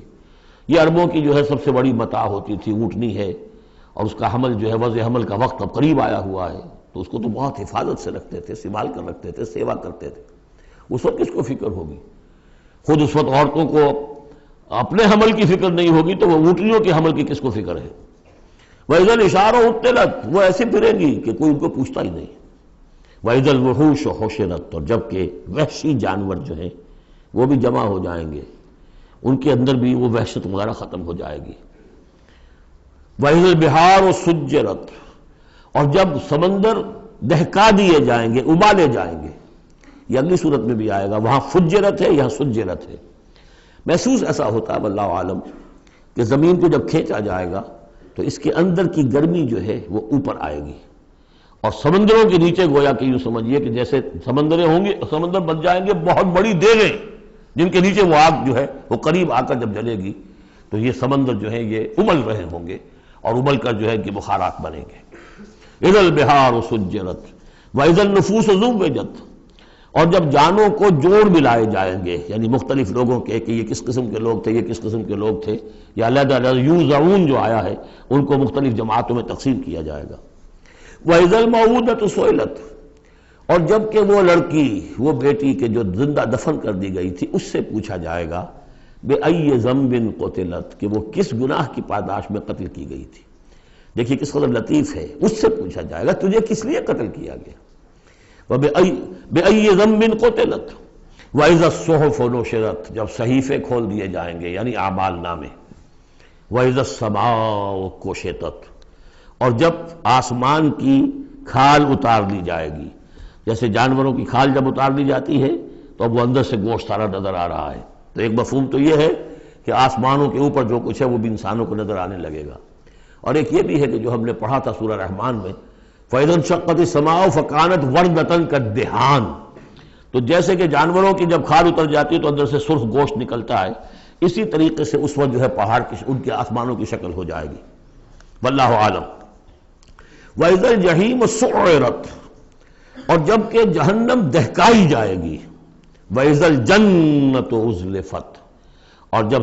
یہ عربوں کی جو ہے سب سے بڑی متاع ہوتی تھی، اونٹنی ہے، اور اس کا حمل جو ہے وضع حمل کا وقت اب قریب آیا ہوا ہے، تو اس کو تو بہت حفاظت سے رکھتے تھے، سنبھال کر رکھتے تھے، سیوا کرتے تھے۔ اس وقت کس کو فکر ہوگی؟ خود اس وقت عورتوں کو اپنے حمل کی فکر نہیں ہوگی تو وہ اونٹنیوں کے حمل کی کس کو فکر ہے؟ وَإِذَا الْعِشَارُ عُطِّلَتْ، وہ ایسے پھریں گی کہ کوئی ان کو پوچھتا ہی نہیں۔ وَإِذَا الْوُحُوشُ حُشِرَتْ، اور جبکہ وحشی جانور جو ہیں وہ بھی جمع ہو جائیں گے، ان کے اندر بھی وہ وحشت وغیرہ ختم ہو جائے گی۔ وَإِذَا الْبِحَارُ سُجِّرَتْ، اور جب سمندر دہکا دیے جائیں گے، ابالے جائیں گے۔ یہ اگلی صورت میں بھی آئے گا، وہاں فجرت ہے، یہاں سجرت ہے۔ محسوس ایسا ہوتا ہے واللہ عالم کہ زمین کو جب کھینچا جائے گا تو اس کے اندر کی گرمی جو ہے وہ اوپر آئے گی، اور سمندروں کے نیچے گویا کہ یوں سمجھیے کہ جیسے سمندریں ہوں گے، سمندر بن جائیں گے بہت بڑی دیگیں، جن کے نیچے وہ آگ جو ہے وہ قریب آ کر جب جلے گی تو یہ سمندر جو ہے یہ ابل رہے ہوں گے، اور ابل کر جو ہے کہ بخارات بنیں گے۔ اذا البحار سجرت واذا النفوس زوجت، اور جب جانوں کو جوڑ ملائے جائیں گے، یعنی مختلف لوگوں کے کہ یہ کس قسم کے لوگ تھے، یہ کس قسم کے لوگ تھے، یا علیحدہ علیحدہ یوزعون جو آیا ہے ان کو مختلف جماعتوں میں تقسیم کیا جائے گا۔ وَإِذَا الْمَوْءُودَةُ سُئِلَتْ، اور جب کہ وہ لڑکی، وہ بیٹی کے جو زندہ دفن کر دی گئی تھی، اس سے پوچھا جائے گا بِأَيِّ ذَنْبٍ قُتِلَتْ، کہ وہ کس گناہ کی پاداش میں قتل کی گئی تھی۔ دیکھیے کس قدر لطیف ہے، اس سے پوچھا جائے گا تجھے کس لیے قتل کیا گیا۔ بِأَيِّ ذَنْبٍ قُتِلَتْ وَإِذَا الصُّحُفُ نُشِرَتْ، جب صحیفے کھول دیے جائیں گے یعنی اعمال نامے۔ وَإِذَا السَّمَاءُ كُشِطَتْ، اور جب آسمان کی کھال اتار لی جائے گی، جیسے جانوروں کی کھال جب اتار لی جاتی ہے تو اب وہ اندر سے گوشت سارا نظر آ رہا ہے، تو ایک مفہوم تو یہ ہے کہ آسمانوں کے اوپر جو کچھ ہے وہ بھی انسانوں کو نظر آنے لگے گا، اور ایک یہ بھی ہے کہ جو ہم نے پڑھا تھا سورہ رحمان میں، فَإِذَا انشَقَّتِ السَّمَاءُ فَكَانَتْ وَرْدَةً كَالدِّهَانِ، تو جیسے کہ جانوروں کی جب کھال اتر جاتی ہے تو اندر سے سرخ گوشت نکلتا ہے، اسی طریقے سے اس وقت جو ہے پہاڑ کی ان کے آسمانوں کی شکل ہو جائے گی۔ واللہ عالم۔ وَإِذَا الْجَحِيمُ سُعِّرَتْ، اور جب کہ جہنم دہکائی جائے گی۔ وَإِذَا الْجَنَّةُ أُزْلِفَتْ، اور جب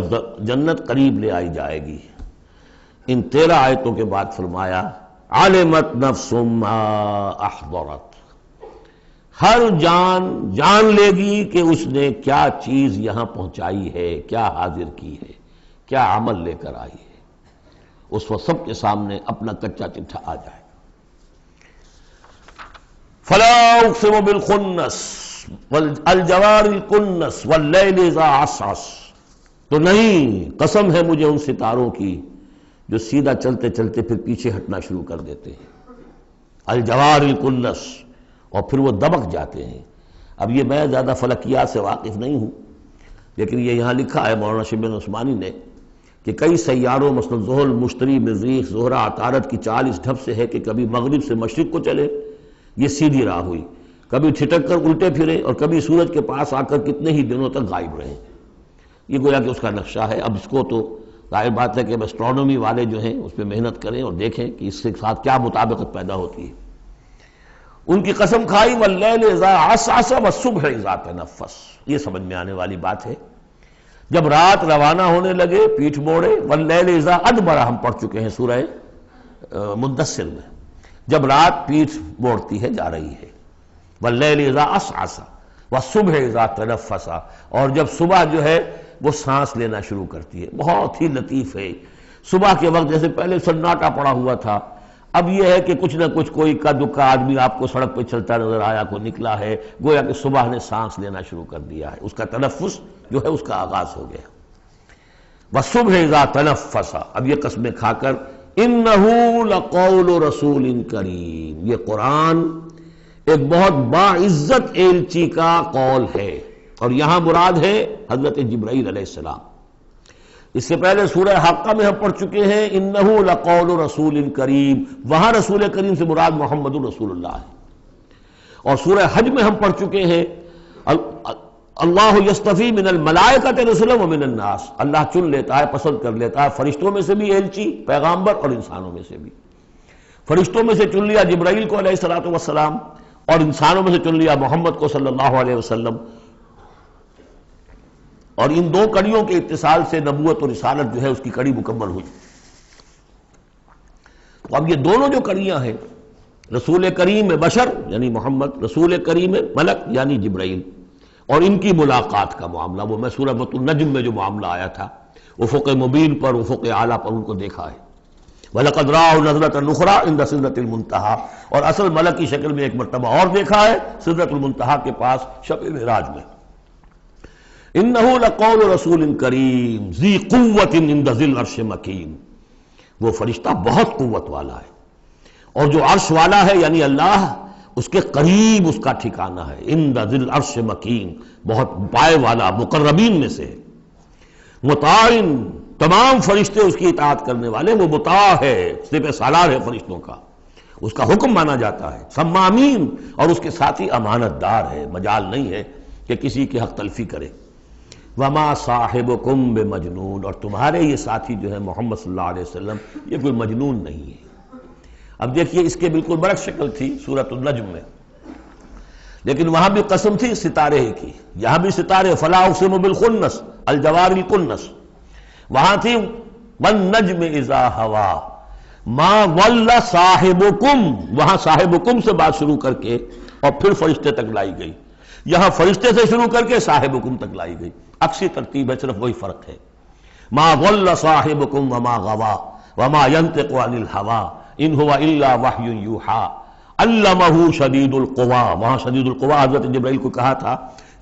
جنت قریب لے آئی جائے گی۔ ان 13 آیتوں کے بعد فرمایا عَلِمَتْ نَفْسٌ مَّا أَحْضَرَتْ، ہر جان جان لے گی کہ اس نے کیا چیز یہاں پہنچائی ہے، کیا حاضر کی ہے، کیا عمل لے کر آئی ہے۔ اس وقت سب کے سامنے اپنا کچا چٹھا آ جائے۔ فلا اقسم بالخنس والجوار الکنس واللیل اذا عسعس، تو نہیں، قسم ہے مجھے ان ستاروں کی جو سیدھا چلتے چلتے پھر پیچھے ہٹنا شروع کر دیتے ہیں، الجوار الکنس، اور پھر وہ دبک جاتے ہیں۔ اب یہ میں زیادہ فلکیات سے واقف نہیں ہوں، لیکن یہ یہاں لکھا ہے مولانا شبلی عثمانی نے کہ کئی سیاروں مثلا زحل، مشتری، مریخ، زہرہ، عطارد کی چال اس ڈھب سے ہے کہ کبھی مغرب سے مشرق کو چلے، یہ سیدھی راہ ہوئی، کبھی ٹھٹک کر الٹے پھرے، اور کبھی سورج کے پاس آ کر کتنے ہی دنوں تک غائب رہے۔ یہ گویا کہ اس کا نقشہ ہے۔ اب اس کو تو ظاہر بات ہے کہ ایسٹرونومی والے جو ہیں اس پہ محنت کریں اور دیکھیں کہ اس کے ساتھ کیا مطابقت پیدا ہوتی ہے۔ ان کی قسم کھائی واللیل اذا عسعس والصبح اذا تنفس، یہ سمجھ میں آنے والی بات ہے۔ جب رات روانہ ہونے لگے، پیٹھ موڑے، واللیل اذا ادبر ہم پڑھ چکے ہیں سورہ مدثر میں، جب رات پیٹھ موڑتی ہے جا رہی ہے، واللیل اذا عسعس والصبح اذا تنفس، اور جب صبح جو ہے وہ سانس لینا شروع کرتی ہے۔ بہت ہی لطیف ہے۔ صبح کے وقت جیسے پہلے سناٹا پڑا ہوا تھا، اب یہ ہے کہ کچھ نہ کچھ کوئی کا دکا آدمی آپ کو سڑک پہ چلتا نظر آیا، کوئی نکلا ہے، گویا کہ صبح نے سانس لینا شروع کر دیا ہے، اس کا تنفس جو ہے اس کا آغاز ہو گیا۔ وَالصُّبْحِ إِذَا تَنَفَّسَ، اب یہ قسمیں کھا کر، إِنَّهُ لَقَوْلُ رَسُولٍ كَرِيمٍ، یہ قرآن ایک بہت باعزت ایلچی کا قول ہے، اور یہاں مراد ہے حضرت جبرائیل علیہ السلام۔ اس سے پہلے سورہ حاقہ میں ہم پڑھ چکے ہیں انہ لقول رسول کریم، وہاں رسول کریم سے مراد محمد رسول اللہ ہے۔ اور سورہ حج میں ہم پڑھ چکے ہیں اللہ یصطفی من الملائکۃ رسلا ومن الناس، اللہ چن لیتا ہے، پسند کر لیتا ہے فرشتوں میں سے بھی ایلچی، پیغامبر، اور انسانوں میں سے بھی۔ فرشتوں میں سے چن لیا جبرائیل کو علیہ الصلوۃ والسلام، اور انسانوں میں سے چن لیا محمد کو صلی اللہ علیہ وسلم۔ اور ان دو کڑیوں کے اتصال سے نبوت اور رسالت جو ہے اس کی کڑی مکمل ہوئی۔ تو اب یہ دونوں جو کڑیاں ہیں، رسول کریم بشر یعنی محمد، رسول کریم ملک یعنی جبرائیل، اور ان کی ملاقات کا معاملہ، وہ میں سورہ النجم میں جو معاملہ آیا تھا، افق مبین پر، افق اعلیٰ پر ان کو دیکھا ہے۔ وَلَقَدْ رَآهُ نَزْلَةً أُخْرَىٰ عِندَ سِدْرَةِ الْمُنتَهَىٰ، اور اصل ملک کی شکل میں ایک مرتبہ اور دیکھا ہے سدرۃ المنتہا کے پاس شب معراج میں۔ إِنَّهُ لَقَوْلُ رَسُولٍ كَرِيمٍ ذِي قُوَّةٍ عِندَ ذِي الْعَرْشِ مَكِينٍ، وہ فرشتہ بہت قوت والا ہے، اور جو عرش والا ہے یعنی اللہ، اس کے قریب اس کا ٹھکانہ ہے۔ عِندَ ذِي الْعَرْشِ مَكِينٍ، بہت پائے والا، مقربین میں سے ہے۔ مطاع، تمام فرشتے اس کی اطاعت کرنے والے، وہ مطاع ہے، سپہ سالار ہے فرشتوں کا، اس کا حکم مانا جاتا ہے۔ سمامین، اور اس کے ساتھ ہی امانت دار ہے، مجال نہیں ہے کہ کسی کی حق تلفی کرے۔ وما صاحبکم بمجنون، اور تمہارے یہ ساتھی جو ہے محمد صلی اللہ علیہ وسلم، یہ کوئی مجنون نہیں ہے۔ اب دیکھیے اس کے بالکل برعکس شکل تھی سورۃ النجم میں، لیکن وہاں بھی قسم تھی ستارے ہی کی، یہاں بھی ستارے، فلا اقسم بالخنس الجوار الکنس، وہاں تھی والنجم اذا ہوا ما ضل صاحبکم، وہاں صاحبکم سے بات شروع کر کے اور پھر فرشتے تک لائی گئی، یہاں فرشتے سے شروع کر کے صاحبکم تک لائی گئی، عکسی ترتیب ہے، صرف وہی فرق ہے۔ ما ضل صاحبکم وما غوا وما ينطق عن الهوى ان هو الا وحی یوحى علمہ شدید القوا، وہاں شدید القوا حضرت جبرائیل کو کہا تھا،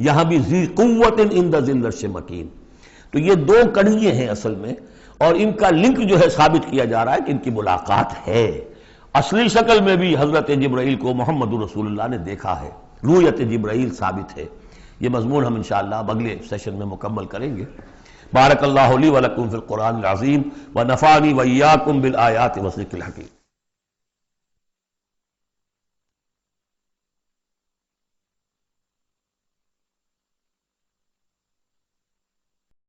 یہاں بھی ذی قوت عند ذی العرش مکین۔ تو یہ دو کڑیے ہیں اصل میں، اور ان کا لنک جو ہے ثابت کیا جا رہا ہے کہ ان کی ملاقات ہے۔ اصلی شکل میں بھی حضرت جبرائیل کو محمد رسول اللہ نے دیکھا ہے، رؤیت جبرائیل ثابت ہے۔ یہ مضمون ہم انشاءاللہ اگلے سیشن میں مکمل کریں گے۔ بارک اللہ لی ولکم فی القرآن العظیم ونفعنی وإیاکم بالآیات والذکر الحکیم۔